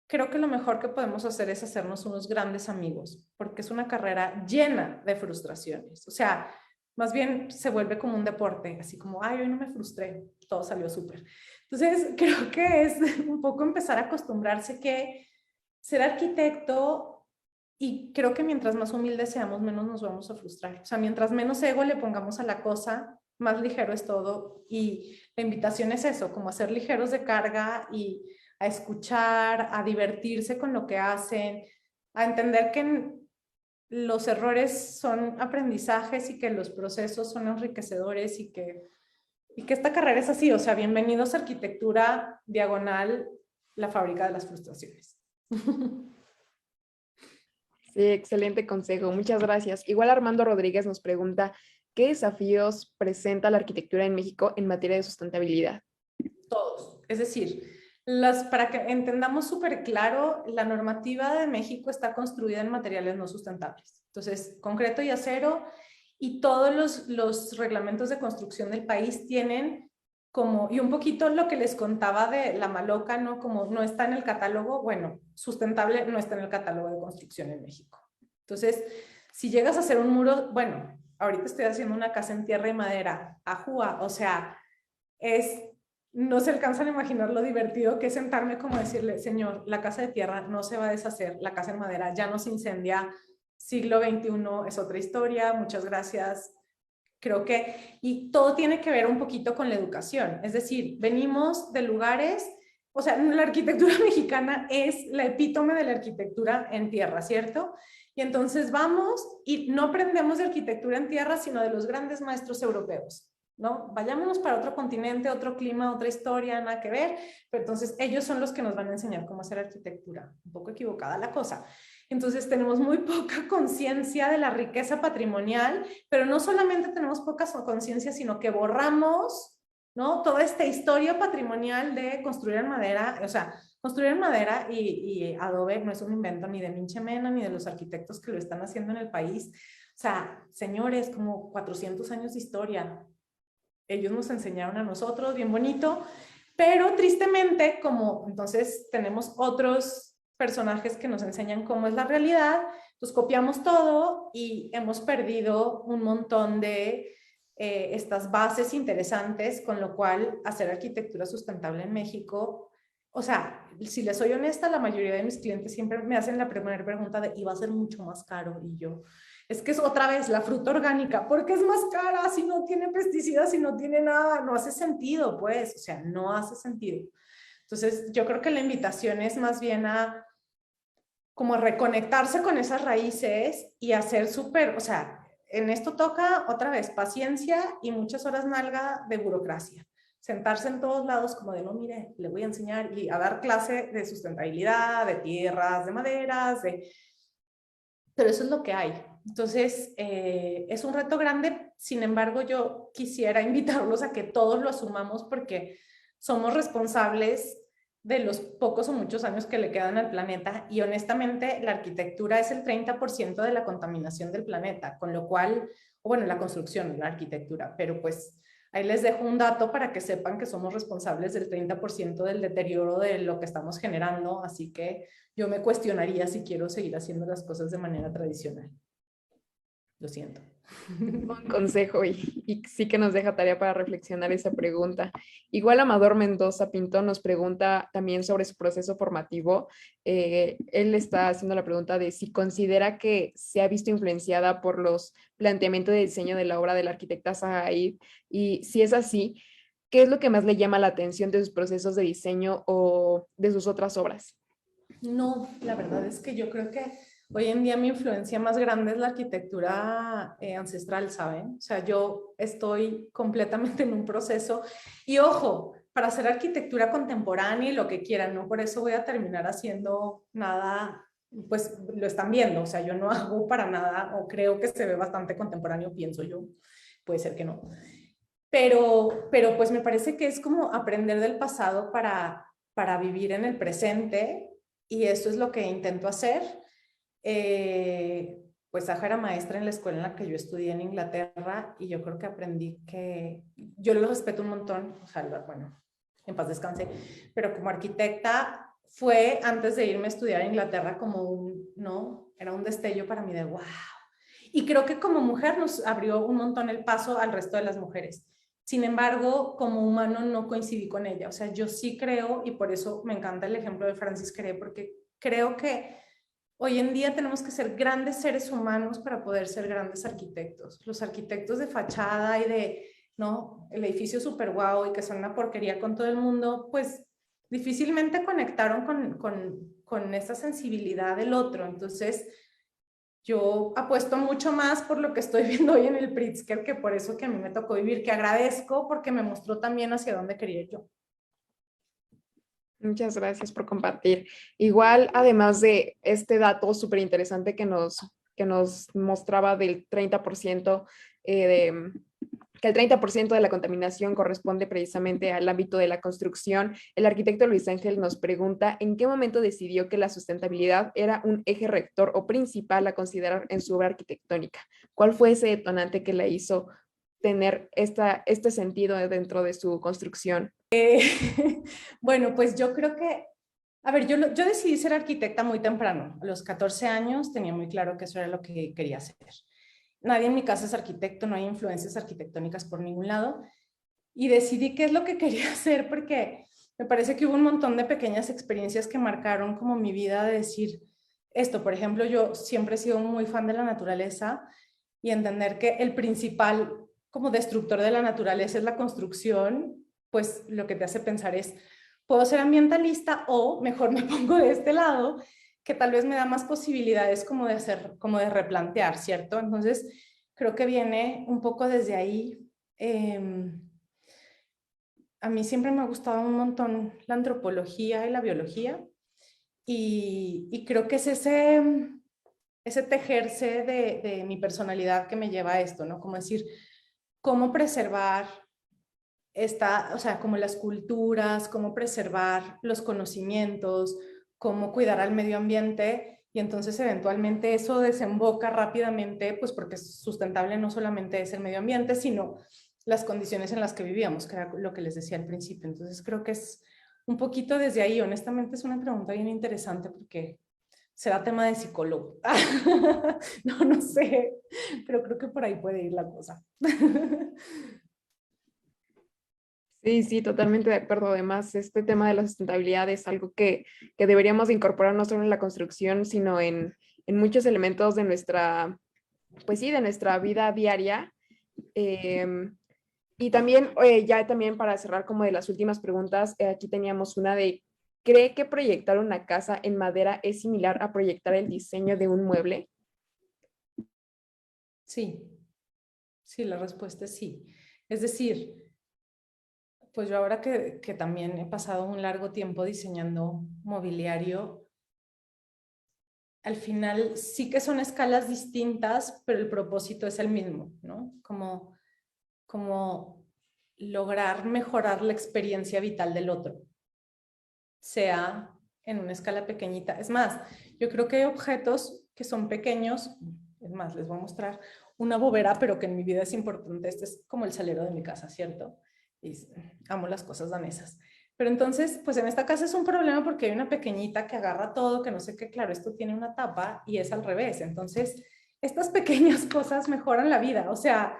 creo que lo mejor que podemos hacer es hacernos unos grandes amigos, porque es una carrera llena de frustraciones. O sea, más bien se vuelve como un deporte, así como, ay, hoy no me frustré, todo salió súper. Entonces, creo que es un poco empezar a acostumbrarse que ser arquitecto, y creo que mientras más humildes seamos, menos nos vamos a frustrar. O sea, mientras menos ego le pongamos a la cosa, más ligero es todo. Y la invitación es eso, como a ser ligeros de carga y a escuchar, a divertirse con lo que hacen, a entender que los errores son aprendizajes y que los procesos son enriquecedores y que esta carrera es así. O sea, bienvenidos a Arquitectura Diagonal, la fábrica de las frustraciones. Sí, excelente consejo. Muchas gracias. Igual Armando Rodríguez nos pregunta, ¿qué desafíos presenta la arquitectura en México en materia de sustentabilidad? Todos. Es decir, para que entendamos súper claro, la normativa de México está construida en materiales no sustentables. Entonces, concreto y acero y todos los reglamentos de construcción del país tienen y un poquito lo que les contaba de la maloca, ¿no? Como no está en el catálogo, bueno, sustentable no está en el catálogo de construcción en México. Entonces, si llegas a hacer un muro, bueno, ahorita estoy haciendo una casa en tierra y madera, ajúa, o sea, no se alcanzan a imaginar lo divertido que es sentarme como decirle, señor, la casa de tierra no se va a deshacer, la casa en madera ya no se incendia, siglo XXI es otra historia, muchas gracias. Creo que, y todo tiene que ver un poquito con la educación, es decir, venimos de lugares, o sea, la arquitectura mexicana es la epítome de la arquitectura en tierra, ¿cierto? Y entonces vamos y no aprendemos de arquitectura en tierra, sino de los grandes maestros europeos, ¿no? Vayámonos para otro continente, otro clima, otra historia, nada que ver, pero entonces ellos son los que nos van a enseñar cómo hacer arquitectura, un poco equivocada la cosa. Entonces tenemos muy poca conciencia de la riqueza patrimonial, pero no solamente tenemos poca conciencia, sino que borramos, ¿no?, toda esta historia patrimonial de construir en madera. O sea, construir en madera y adobe no es un invento ni de Minche Mena ni de los arquitectos que lo están haciendo en el país. O sea, señores, como 400 años de historia. Ellos nos enseñaron a nosotros, bien bonito, pero tristemente, como entonces tenemos otros personajes que nos enseñan cómo es la realidad, pues copiamos todo y hemos perdido un montón de estas bases interesantes, con lo cual hacer arquitectura sustentable en México, o sea, si les soy honesta, la mayoría de mis clientes siempre me hacen la primera pregunta de, ¿y va a ser mucho más caro? Y yo, es que es otra vez la fruta orgánica, ¿por qué es más cara si no tiene pesticidas, si no tiene nada? No hace sentido, pues, o sea, no hace sentido. Entonces, yo creo que la invitación es más bien a como reconectarse con esas raíces y hacer súper, o sea, en esto toca otra vez paciencia y muchas horas nalga de burocracia. Sentarse en todos lados como de, no, mire, le voy a enseñar y a dar clase de sustentabilidad, de tierras, de maderas, pero eso es lo que hay. Entonces, es un reto grande. Sin embargo, yo quisiera invitarlos a que todos lo asumamos, porque somos responsables de los pocos o muchos años que le quedan al planeta, y honestamente la arquitectura es el 30% de la contaminación del planeta, con lo cual, bueno, la construcción, la arquitectura, pero pues ahí les dejo un dato para que sepan que somos responsables del 30% del deterioro de lo que estamos generando, así que yo me cuestionaría si quiero seguir haciendo las cosas de manera tradicional. Lo siento. Buen consejo y sí que nos deja tarea para reflexionar esa pregunta. Igual Amador Mendoza Pinto nos pregunta también sobre su proceso formativo. Él está haciendo la pregunta de si considera que se ha visto influenciada por los planteamientos de diseño de la obra de la arquitecta Zaha Hadid, y si es así, ¿qué es lo que más le llama la atención de sus procesos de diseño o de sus otras obras? No, la verdad es que yo creo que hoy en día mi influencia más grande es la arquitectura ancestral, ¿saben? O sea, yo estoy completamente en un proceso, y ojo, para hacer arquitectura contemporánea y lo que quieran, no por eso voy a terminar haciendo nada, pues lo están viendo, o sea, yo no hago para nada, o creo que se ve bastante contemporáneo, pienso yo, puede ser que no. Pero pues me parece que es como aprender del pasado para vivir en el presente, y eso es lo que intento hacer. Pues Zaha era maestra en la escuela en la que yo estudié en Inglaterra, y yo creo que aprendí que yo lo respeto un montón, o sea, bueno, en paz descanse, pero como arquitecta fue, antes de irme a estudiar a Inglaterra, como ¿no? Era un destello para mí de wow. Y creo que como mujer nos abrió un montón el paso al resto de las mujeres. Sin embargo, como humano no coincidí con ella. O sea, yo sí creo, y por eso me encanta el ejemplo de Francis Cree, porque creo que hoy en día tenemos que ser grandes seres humanos para poder ser grandes arquitectos. Los arquitectos de fachada y ¿no? El edificio súper guau y que son una porquería con todo el mundo, pues difícilmente conectaron con esa sensibilidad del otro. Entonces, yo apuesto mucho más por lo que estoy viendo hoy en el Pritzker, que por eso que a mí me tocó vivir, que agradezco porque me mostró también hacia dónde quería ir yo. Muchas gracias por compartir. Igual, además de este dato súper interesante que nos mostraba del 30%, que el 30% de la contaminación corresponde precisamente al ámbito de la construcción, el arquitecto Luis Ángel nos pregunta en qué momento decidió que la sustentabilidad era un eje rector o principal a considerar en su obra arquitectónica. ¿Cuál fue ese detonante que le hizo tener este sentido dentro de su construcción? Bueno, pues yo creo que, a ver, yo decidí ser arquitecta muy temprano. A los 14 años tenía muy claro que eso era lo que quería hacer. Nadie en mi casa es arquitecto, no hay influencias arquitectónicas por ningún lado. Y decidí qué es lo que quería hacer, porque me parece que hubo un montón de pequeñas experiencias que marcaron como mi vida, de decir esto. Por ejemplo, yo siempre he sido muy fan de la naturaleza, y entender que el principal como destructor de la naturaleza es la construcción, pues lo que te hace pensar es, puedo ser ambientalista, o mejor me pongo de este lado, que tal vez me da más posibilidades como de hacer, como de replantear, ¿cierto? Entonces, creo que viene un poco desde ahí. A mí siempre me ha gustado un montón la antropología y la biología, y creo que es ese tejerse de mi personalidad que me lleva a esto, ¿no? Como decir, cómo preservar o sea, como las culturas, cómo preservar los conocimientos, cómo cuidar al medio ambiente, y entonces eventualmente eso desemboca rápidamente, pues porque sustentable no solamente es el medio ambiente, sino las condiciones en las que vivíamos, que era lo que les decía al principio. Entonces creo que es un poquito desde ahí. Honestamente es una pregunta bien interesante porque será tema de psicólogo. No sé, pero creo que por ahí puede ir la cosa. Sí, sí, totalmente de acuerdo. Además, este tema de la sustentabilidad es algo que deberíamos incorporar no solo en la construcción, sino en muchos elementos de nuestra, pues sí, de nuestra vida diaria. Y también, ya también para cerrar como de las últimas preguntas, aquí teníamos una de, ¿cree que proyectar una casa en madera es similar a proyectar el diseño de un mueble? Sí, sí, la respuesta es sí. Es decir, pues yo ahora que también he pasado un largo tiempo diseñando mobiliario, al final sí que son escalas distintas, pero el propósito es el mismo, ¿no? Como lograr mejorar la experiencia vital del otro, sea en una escala pequeñita. Es más, yo creo que hay objetos que son pequeños, es más, les voy a mostrar una bobera, pero que en mi vida es importante. Este es como el salero de mi casa, ¿cierto? Y amo las cosas danesas. Pero entonces, pues en esta casa es un problema porque hay una pequeñita que agarra todo, que no sé qué, claro, esto tiene una tapa y es al revés. Entonces, estas pequeñas cosas mejoran la vida. O sea,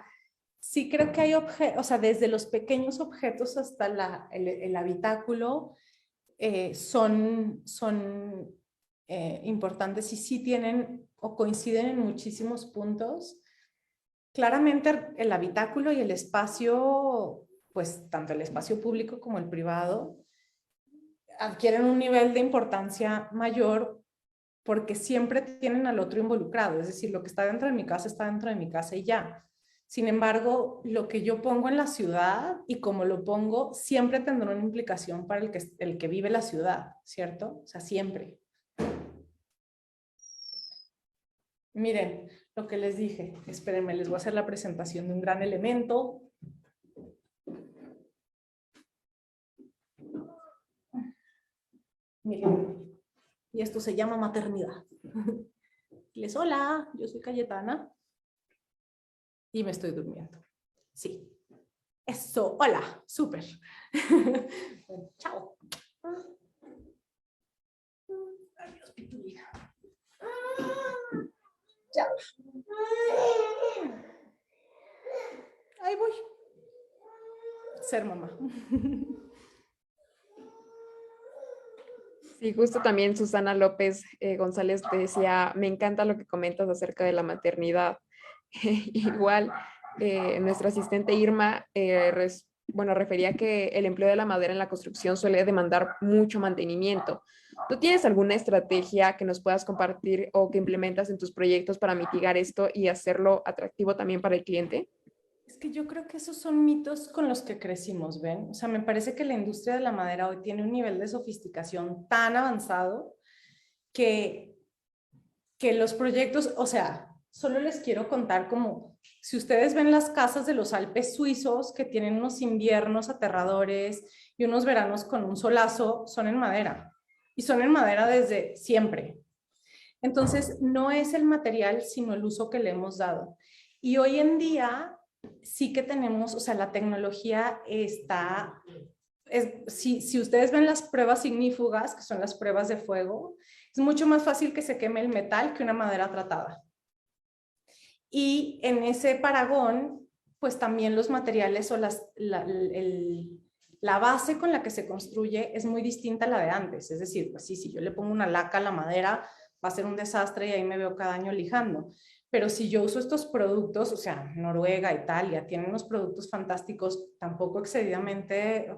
sí creo que hay objetos, o sea, desde los pequeños objetos hasta el habitáculo son importantes y sí tienen o coinciden en muchísimos puntos. Claramente el habitáculo y el espacio, pues tanto el espacio público como el privado, adquieren un nivel de importancia mayor porque siempre tienen al otro involucrado. Es decir, lo que está dentro de mi casa está dentro de mi casa y ya. Sin embargo, lo que yo pongo en la ciudad y cómo lo pongo siempre tendrá una implicación para el que vive la ciudad, ¿cierto? O sea, siempre. Miren, lo que les dije, espérenme, les voy a hacer la presentación de un gran elemento. Miren, y esto se llama maternidad. Les hola, yo soy Cayetana y me estoy durmiendo. Sí. Eso, hola, súper. Bueno, chao. Adiós, pitulina. Chao. Ahí voy. Ser mamá. Sí, justo también Susana López González te decía, me encanta lo que comentas acerca de la maternidad. Igual, nuestra asistente Irma, bueno, refería que el empleo de la madera en la construcción suele demandar mucho mantenimiento. ¿Tú tienes alguna estrategia que nos puedas compartir o que implementas en tus proyectos para mitigar esto y hacerlo atractivo también para el cliente? Es que yo creo que esos son mitos con los que crecimos, ¿ven? O sea, me parece que la industria de la madera hoy tiene un nivel de sofisticación tan avanzado que los proyectos, o sea, solo les quiero contar como, si ustedes ven las casas de los Alpes suizos que tienen unos inviernos aterradores y unos veranos con un solazo, son en madera. Y son en madera desde siempre. Entonces, no es el material, sino el uso que le hemos dado. Y hoy en día sí que tenemos, o sea, la tecnología está, si ustedes ven las pruebas ignífugas, que son las pruebas de fuego, es mucho más fácil que se queme el metal que una madera tratada. Y en ese paragón, pues también los materiales o la base con la que se construye es muy distinta a la de antes. Es decir, pues sí, si yo le pongo una laca a la madera, va a ser un desastre y ahí me veo cada año lijando. Pero si yo uso estos productos, o sea, Noruega, Italia, tienen unos productos fantásticos, tampoco excesivamente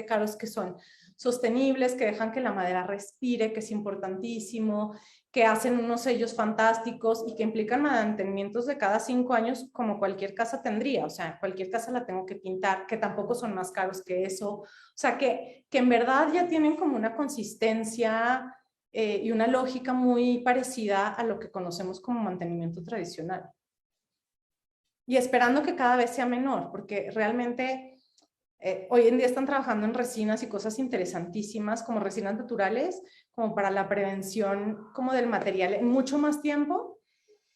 caros, que son sostenibles, que dejan que la madera respire, que es importantísimo, que hacen unos sellos fantásticos y que implican mantenimientos de cada 5 años como cualquier casa tendría. O sea, cualquier casa la tengo que pintar, que tampoco son más caros que eso. O sea, que en verdad ya tienen como una consistencia y una lógica muy parecida a lo que conocemos como mantenimiento tradicional. Y esperando que cada vez sea menor, porque realmente hoy en día están trabajando en resinas y cosas interesantísimas como resinas naturales, como para la prevención como del material en mucho más tiempo,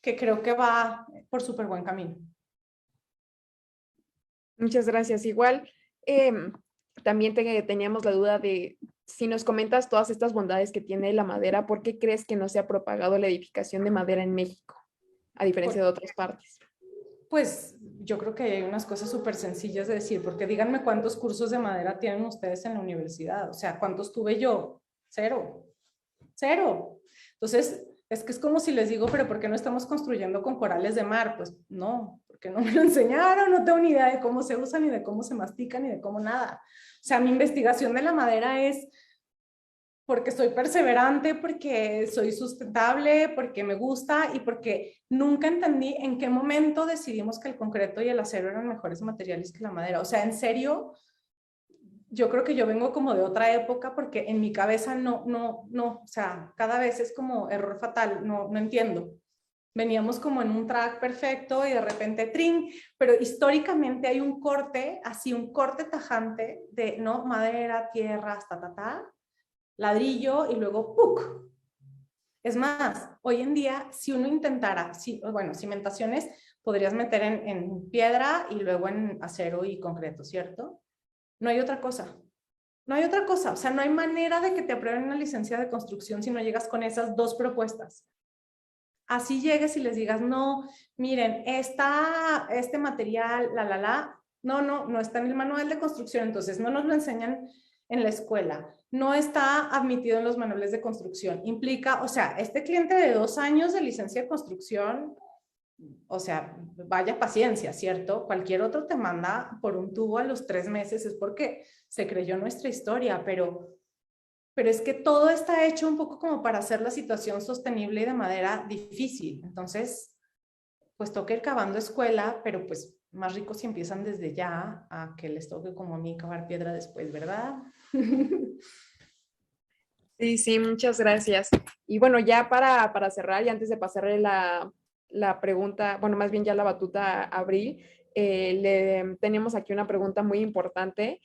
que creo que va por súper buen camino. Muchas gracias. Igual, también teníamos la duda de si nos comentas todas estas bondades que tiene la madera, ¿por qué crees que no se ha propagado la edificación de madera en México, a diferencia de otras partes? Pues yo creo que hay unas cosas súper sencillas de decir, porque díganme cuántos cursos de madera tienen ustedes en la universidad, o sea, ¿cuántos tuve yo? Cero. Entonces, es que es como si les digo, pero ¿por qué no estamos construyendo con corales de mar? Pues no, porque no me lo enseñaron, no tengo ni idea de cómo se usan, ni de cómo se mastican, ni de cómo nada. O sea, mi investigación de la madera es porque soy perseverante, porque soy sustentable, porque me gusta y porque nunca entendí en qué momento decidimos que el concreto y el acero eran mejores materiales que la madera. O sea, en serio, yo creo que yo vengo como de otra época porque en mi cabeza no, o sea, cada vez es como error fatal, no entiendo. Veníamos como en un track perfecto y de repente trin, pero históricamente hay un corte, así un corte tajante de, ¿no? Madera, tierra, ladrillo y luego ¡puc! Es más, hoy en día, si uno intentara, bueno, cimentaciones, podrías meter en piedra y luego en acero y concreto, ¿cierto? No hay otra cosa. No hay otra cosa. O sea, no hay manera de que te aprueben una licencia de construcción si no llegas con esas dos propuestas. Así llegues y les digas, no, miren, este material, no está en el manual de construcción, entonces no nos lo enseñan en la escuela, no está admitido en los manuales de construcción. Implica, o sea, este cliente de 2 años de licencia de construcción, o sea, vaya paciencia, ¿cierto? Cualquier otro te manda por un tubo a los 3 meses, es porque se creyó nuestra historia, pero es que todo está hecho un poco como para hacer la situación sostenible y de manera difícil. Entonces, pues toca ir cavando escuela, pero pues más ricos si empiezan desde ya a que les toque como a mí cavar piedra después, ¿verdad? Sí, muchas gracias. Y bueno, ya para cerrar y antes de pasarle la pregunta, bueno, más bien ya la batuta a Abril, tenemos aquí una pregunta muy importante.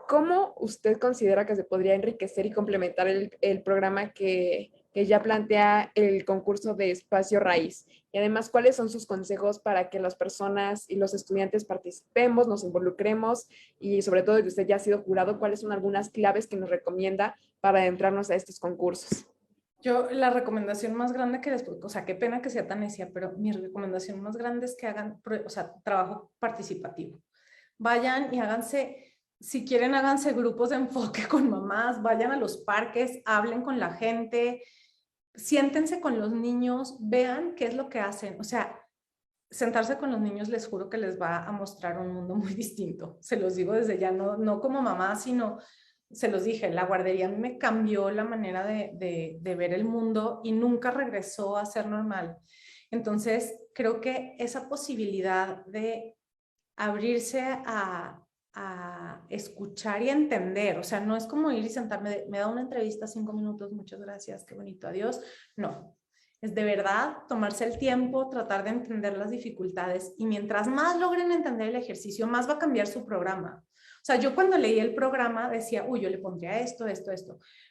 ¿Cómo usted considera que se podría enriquecer y complementar el programa que ya plantea el concurso de Espacio Raíz? Y además, ¿cuáles son sus consejos para que las personas y los estudiantes participemos, nos involucremos y sobre todo que usted ya ha sido jurado, cuáles son algunas claves que nos recomienda para adentrarnos a estos concursos? Yo la recomendación más grande que les, o sea, qué pena que sea tan necia, pero mi recomendación más grande es que hagan, o sea, trabajo participativo. Vayan y háganse, si quieren, háganse grupos de enfoque con mamás, vayan a los parques, hablen con la gente, siéntense con los niños, vean qué es lo que hacen. O sea, sentarse con los niños les juro que les va a mostrar un mundo muy distinto. Se los digo desde ya, no como mamá, sino, se los dije, la guardería me cambió la manera de ver el mundo y nunca regresó a ser normal. Entonces, creo que esa posibilidad de abrirse a escuchar y a entender, o sea, no es como ir y sentarme, me da una entrevista 5 minutos, muchas gracias, qué bonito, adiós. No, es de verdad tomarse el tiempo, tratar de entender las dificultades y mientras más logren entender el ejercicio, más va a cambiar su programa. O sea, yo cuando leí el programa decía, uy, yo le pondría esto,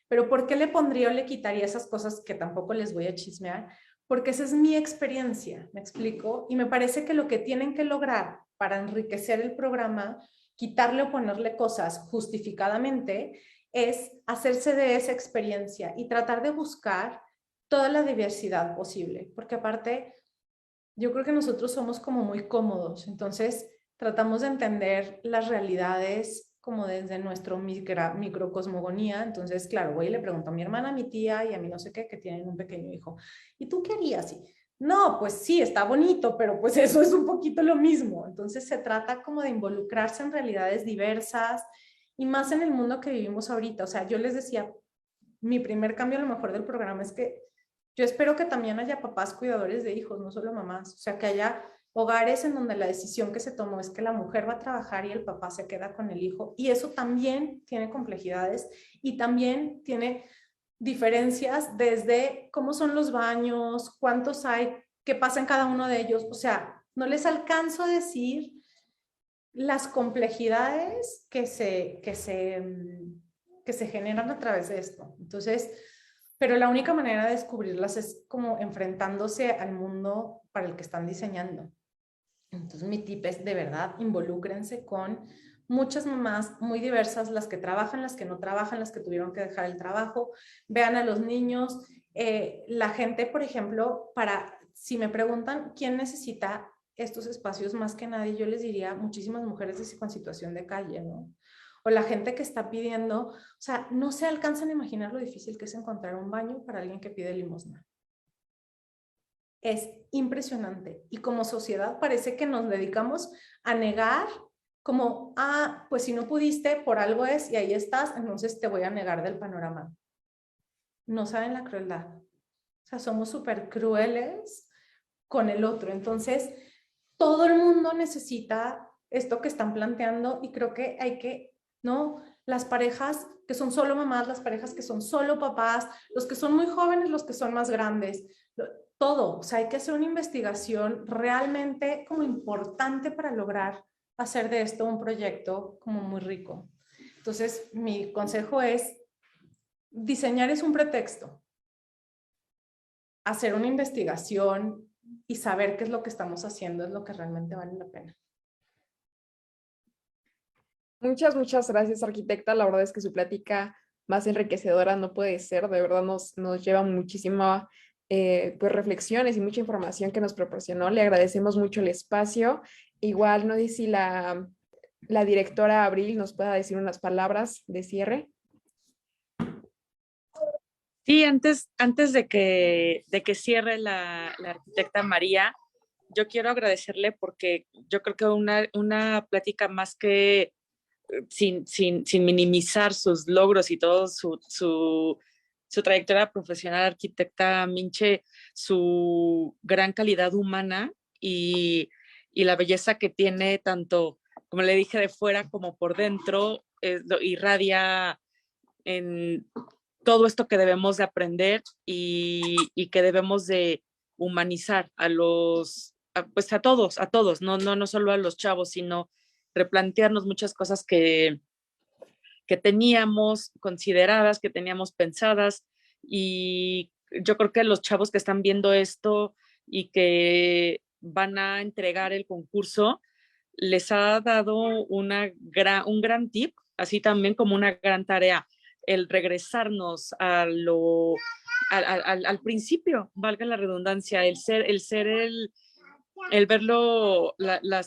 pero ¿por qué le pondría o le quitaría esas cosas que tampoco les voy a chismear? Porque esa es mi experiencia, ¿me explico? Y me parece que lo que tienen que lograr para enriquecer el programa, quitarle o ponerle cosas justificadamente, es hacerse de esa experiencia y tratar de buscar toda la diversidad posible, porque aparte, yo creo que nosotros somos como muy cómodos, entonces tratamos de entender las realidades como desde nuestro microcosmogonía. Entonces, claro, voy y le pregunto a mi hermana, a mi tía y a mí no sé qué, que tienen un pequeño hijo. ¿Y tú qué harías? No, pues sí, está bonito, pero pues eso es un poquito lo mismo. Entonces se trata como de involucrarse en realidades diversas y más en el mundo que vivimos ahorita. O sea, yo les decía, mi primer cambio a lo mejor del programa es que yo espero que también haya papás cuidadores de hijos, no solo mamás. O sea, que haya hogares en donde la decisión que se tomó es que la mujer va a trabajar y el papá se queda con el hijo. Y eso también tiene complejidades y también tiene diferencias desde cómo son los baños, cuántos hay, qué pasa en cada uno de ellos. O sea, no les alcanzo a decir las complejidades que se generan a través de esto. Entonces, pero la única manera de descubrirlas es como enfrentándose al mundo para el que están diseñando. Entonces, mi tip es, de verdad, involúcrense con muchas mamás muy diversas, las que trabajan, las que no trabajan, las que tuvieron que dejar el trabajo, vean a los niños, la gente, por ejemplo, si me preguntan quién necesita estos espacios más que nadie, yo les diría muchísimas mujeres con situación de calle, ¿no? O la gente que está pidiendo, o sea, no se alcanzan a imaginar lo difícil que es encontrar un baño para alguien que pide limosna. Es impresionante. Y como sociedad parece que nos dedicamos a negar como, pues si no pudiste, por algo es, y ahí estás, entonces te voy a negar del panorama. No saben la crueldad. O sea, somos súper crueles con el otro. Entonces, todo el mundo necesita esto que están planteando y creo que hay que, ¿no? Las parejas que son solo mamás, las parejas que son solo papás, los que son muy jóvenes, los que son más grandes, todo. O sea, hay que hacer una investigación realmente como importante para lograr hacer de esto un proyecto como muy rico. Entonces, mi consejo es, diseñar es un pretexto. Hacer una investigación y saber qué es lo que estamos haciendo es lo que realmente vale la pena. Muchas gracias, arquitecta. La verdad es que su plática más enriquecedora no puede ser. De verdad nos lleva muchísima pues reflexiones y mucha información que nos proporcionó. Le agradecemos mucho el espacio. Igual, no sé si la directora Abril nos pueda decir unas palabras de cierre. Sí, antes de que cierre la arquitecta María, yo quiero agradecerle porque yo creo que una plática más que sin minimizar sus logros y todo su trayectoria profesional, arquitecta Minche, su gran calidad humana y la belleza que tiene tanto, como le dije, de fuera como por dentro, irradia en todo esto que debemos de aprender y que debemos de humanizar pues a todos, no solo a los chavos, sino replantearnos muchas cosas que teníamos consideradas, que teníamos pensadas, y yo creo que los chavos que están viendo esto y que van a entregar el concurso, les ha dado un gran tip, así también como una gran tarea, el regresarnos al principio, valga la redundancia, el verlo, la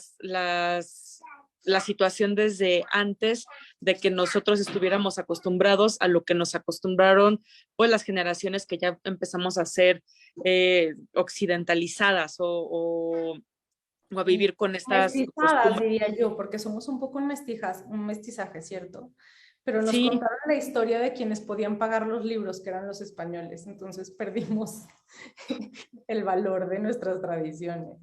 situación desde antes de que nosotros estuviéramos acostumbrados a lo que nos acostumbraron pues las generaciones que ya empezamos a ser occidentalizadas o a vivir con estas mestizadas, diría yo, porque somos un poco un mestizaje, ¿cierto? Pero nos contaron la historia de quienes podían pagar los libros, que eran los españoles, entonces perdimos el valor de nuestras tradiciones.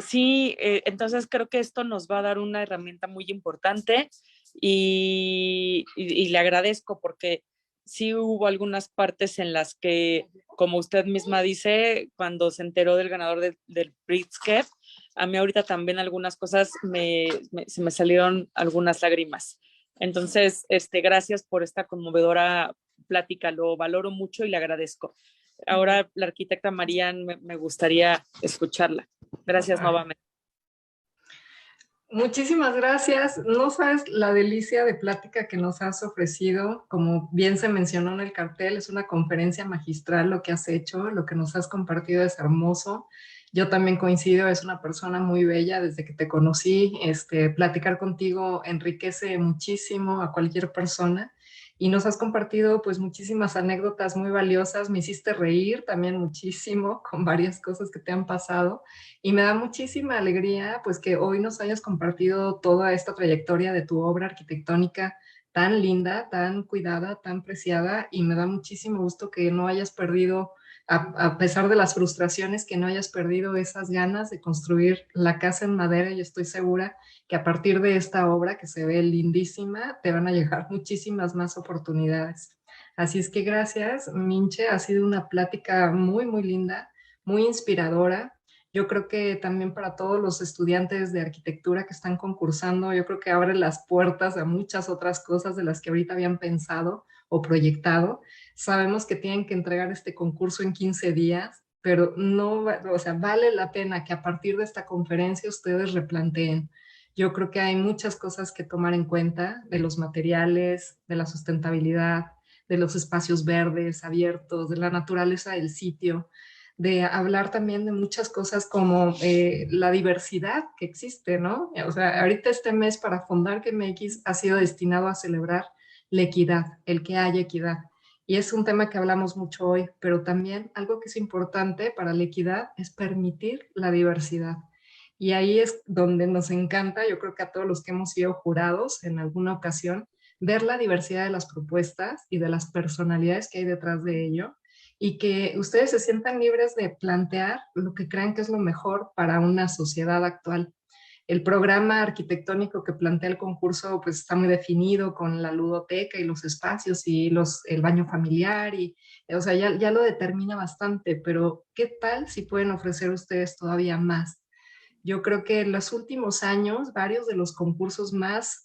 Sí, entonces creo que esto nos va a dar una herramienta muy importante y le agradezco porque sí hubo algunas partes en las que, como usted misma dice, cuando se enteró del ganador del Pritzker, a mí ahorita también algunas cosas se me salieron algunas lágrimas. Entonces, gracias por esta conmovedora plática, lo valoro mucho y le agradezco. Ahora la arquitecta María me gustaría escucharla. Gracias nuevamente. Muchísimas gracias. No sabes la delicia de plática que nos has ofrecido. Como bien se mencionó en el cartel, es una conferencia magistral lo que has hecho, lo que nos has compartido es hermoso. Yo también coincido, es una persona muy bella desde que te conocí. Platicar contigo enriquece muchísimo a cualquier persona. Y nos has compartido pues muchísimas anécdotas muy valiosas, me hiciste reír también muchísimo con varias cosas que te han pasado y me da muchísima alegría pues que hoy nos hayas compartido toda esta trayectoria de tu obra arquitectónica tan linda, tan cuidada, tan preciada y me da muchísimo gusto que no hayas perdido, a pesar de las frustraciones, que no hayas perdido esas ganas de construir la casa en madera. Yo estoy segura que a partir de esta obra que se ve lindísima, te van a llegar muchísimas más oportunidades. Así es que gracias, Minche, ha sido una plática muy, muy linda, muy inspiradora. Yo creo que también para todos los estudiantes de arquitectura que están concursando, yo creo que abre las puertas a muchas otras cosas de las que ahorita habían pensado o proyectado. Sabemos que tienen que entregar este concurso en 15 días, pero no, o sea, vale la pena que a partir de esta conferencia ustedes replanteen. Yo creo que hay muchas cosas que tomar en cuenta de los materiales, de la sustentabilidad, de los espacios verdes, abiertos, de la naturaleza del sitio, de hablar también de muchas cosas como la diversidad que existe, ¿no? O sea, ahorita este mes para Fundar MX ha sido destinado a celebrar la equidad, el que haya equidad. Y es un tema que hablamos mucho hoy, pero también algo que es importante para la equidad es permitir la diversidad. Y ahí es donde nos encanta, yo creo que a todos los que hemos sido jurados en alguna ocasión, ver la diversidad de las propuestas y de las personalidades que hay detrás de ello y que ustedes se sientan libres de plantear lo que crean que es lo mejor para una sociedad actual. El programa arquitectónico que plantea el concurso pues está muy definido con la ludoteca y los espacios y el baño familiar y o sea, ya lo determina bastante, pero ¿qué tal si pueden ofrecer ustedes todavía más? Yo creo que en los últimos años, varios de los concursos más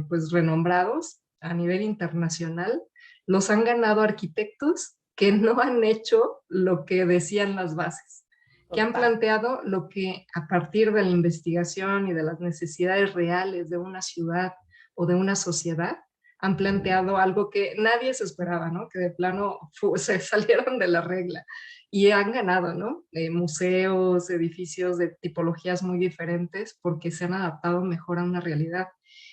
pues renombrados a nivel internacional los han ganado arquitectos que no han hecho lo que decían las bases, que han planteado lo que a partir de la investigación y de las necesidades reales de una ciudad o de una sociedad, han planteado algo que nadie se esperaba, ¿no? Que de plano se salieron de la regla y han ganado, ¿no? Museos, edificios de tipologías muy diferentes porque se han adaptado mejor a una realidad.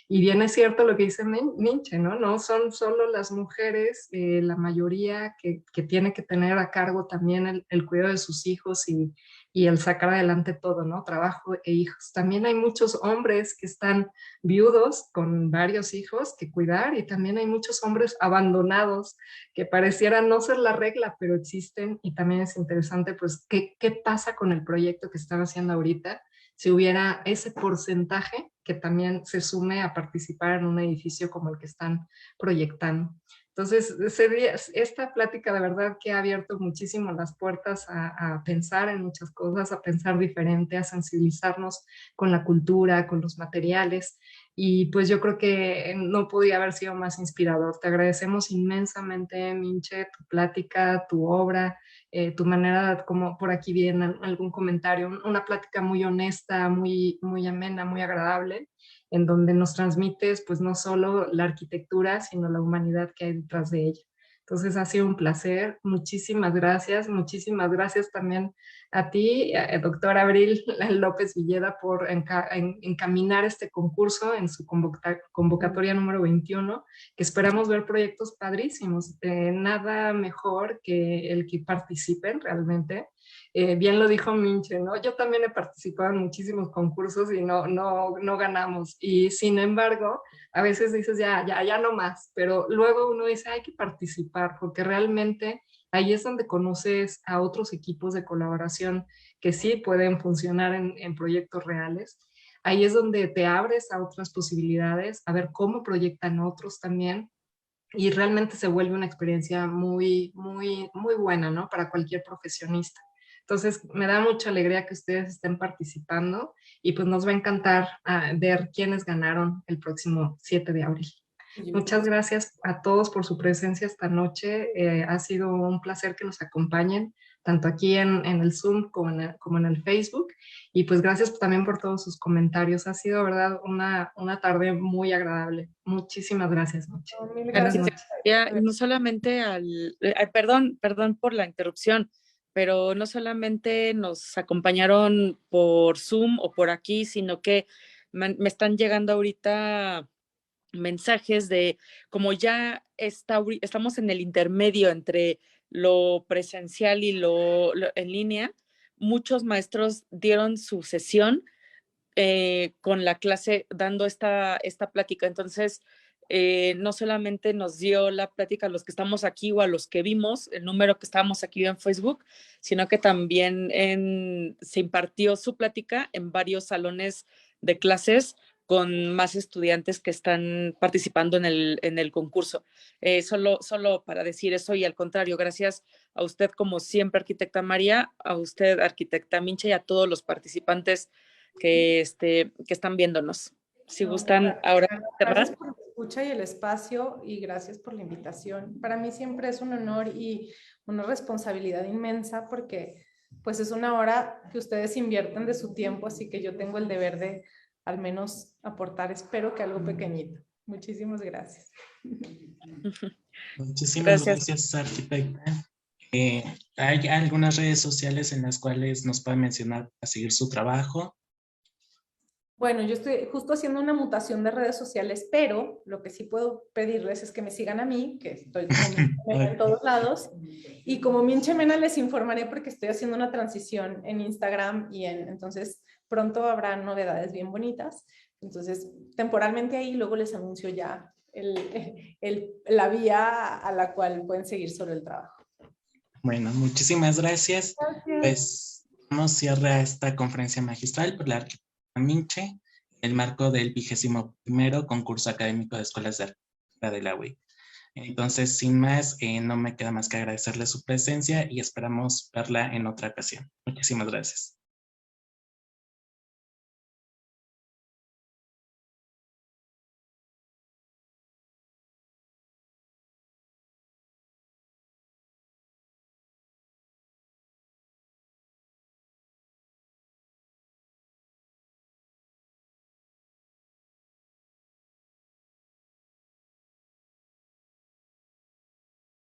Y bien es cierto lo que dice Minche, ¿no? No son solo las mujeres, la mayoría que tiene que tener a cargo también el cuidado de sus hijos y el sacar adelante todo, ¿no? Trabajo e hijos. También hay muchos hombres que están viudos con varios hijos que cuidar y también hay muchos hombres abandonados que parecieran no ser la regla, pero existen y también es interesante, pues, ¿qué pasa con el proyecto que están haciendo ahorita? Si hubiera ese porcentaje que también se sume a participar en un edificio como el que están proyectando. Entonces, esta plática de verdad que ha abierto muchísimo las puertas a pensar en muchas cosas, a pensar diferente, a sensibilizarnos con la cultura, con los materiales. Y pues yo creo que no podía haber sido más inspirador. Te agradecemos inmensamente, Minche, tu plática, tu obra, tu manera, como por aquí viene algún comentario, una plática muy honesta, muy, muy amena, muy agradable, en donde nos transmites pues no solo la arquitectura, sino la humanidad que hay detrás de ella. Entonces ha sido un placer, muchísimas gracias también a ti, doctor Abril López Villeda, por encaminar este concurso en su convocatoria número 21, que esperamos ver proyectos padrísimos, nada mejor que el que participen realmente. Bien lo dijo Minche, ¿no? Yo también he participado en muchísimos concursos y no ganamos. Y sin embargo, a veces dices, ya no más, pero luego uno dice, hay que participar, porque realmente ahí es donde conoces a otros equipos de colaboración que sí pueden funcionar en proyectos reales. Ahí es donde te abres a otras posibilidades, a ver cómo proyectan otros también. Y realmente se vuelve una experiencia muy, muy, muy buena, ¿no? Para cualquier profesionista. Entonces, me da mucha alegría que ustedes estén participando y pues nos va a encantar ver quiénes ganaron el próximo 7 de abril. Muchas gracias a todos por su presencia esta noche. Ha sido un placer que nos acompañen, tanto aquí en el Zoom como en el Facebook. Y pues gracias también por todos sus comentarios. Ha sido, verdad, una tarde muy agradable. Muchísimas gracias, Noche. No solamente perdón por la interrupción, pero no solamente nos acompañaron por Zoom o por aquí, sino que me están llegando ahorita mensajes de como ya estamos en el intermedio entre lo presencial y lo en línea, muchos maestros dieron su sesión con la clase dando esta plática. Entonces, no solamente nos dio la plática a los que estamos aquí o a los que vimos el número que estábamos aquí en Facebook, sino que también se impartió su plática en varios salones de clases con más estudiantes que están participando en el concurso. Solo para decir eso, y al contrario, gracias a usted como siempre, arquitecta María, a usted, arquitecta Minche, y a todos los participantes que están viéndonos. Si gustan ahora cerrar. Gracias por la escucha y el espacio, y gracias por la invitación. Para mí siempre es un honor y una responsabilidad inmensa, porque pues es una hora que ustedes invierten de su tiempo, así que yo tengo el deber de al menos aportar, espero que algo pequeñito. Muchísimas gracias. Muchísimas gracias, arquitecta. ¿Hay algunas redes sociales en las cuales nos pueden mencionar para seguir su trabajo? Bueno, yo estoy justo haciendo una mutación de redes sociales, pero lo que sí puedo pedirles es que me sigan a mí, que estoy como en todos lados, y como Minche Mena les informaré, porque estoy haciendo una transición en Instagram entonces pronto habrá novedades bien bonitas. Entonces, temporalmente ahí, luego les anuncio ya la vía a la cual pueden seguir sobre el trabajo. Bueno, muchísimas gracias. Pues damos cierre a esta conferencia magistral por la arquitecta Minche, en el marco del 21º concurso académico de escuelas de arquitectura de la UIC. Entonces, sin más, no me queda más que agradecerle su presencia y esperamos verla en otra ocasión. Muchísimas gracias.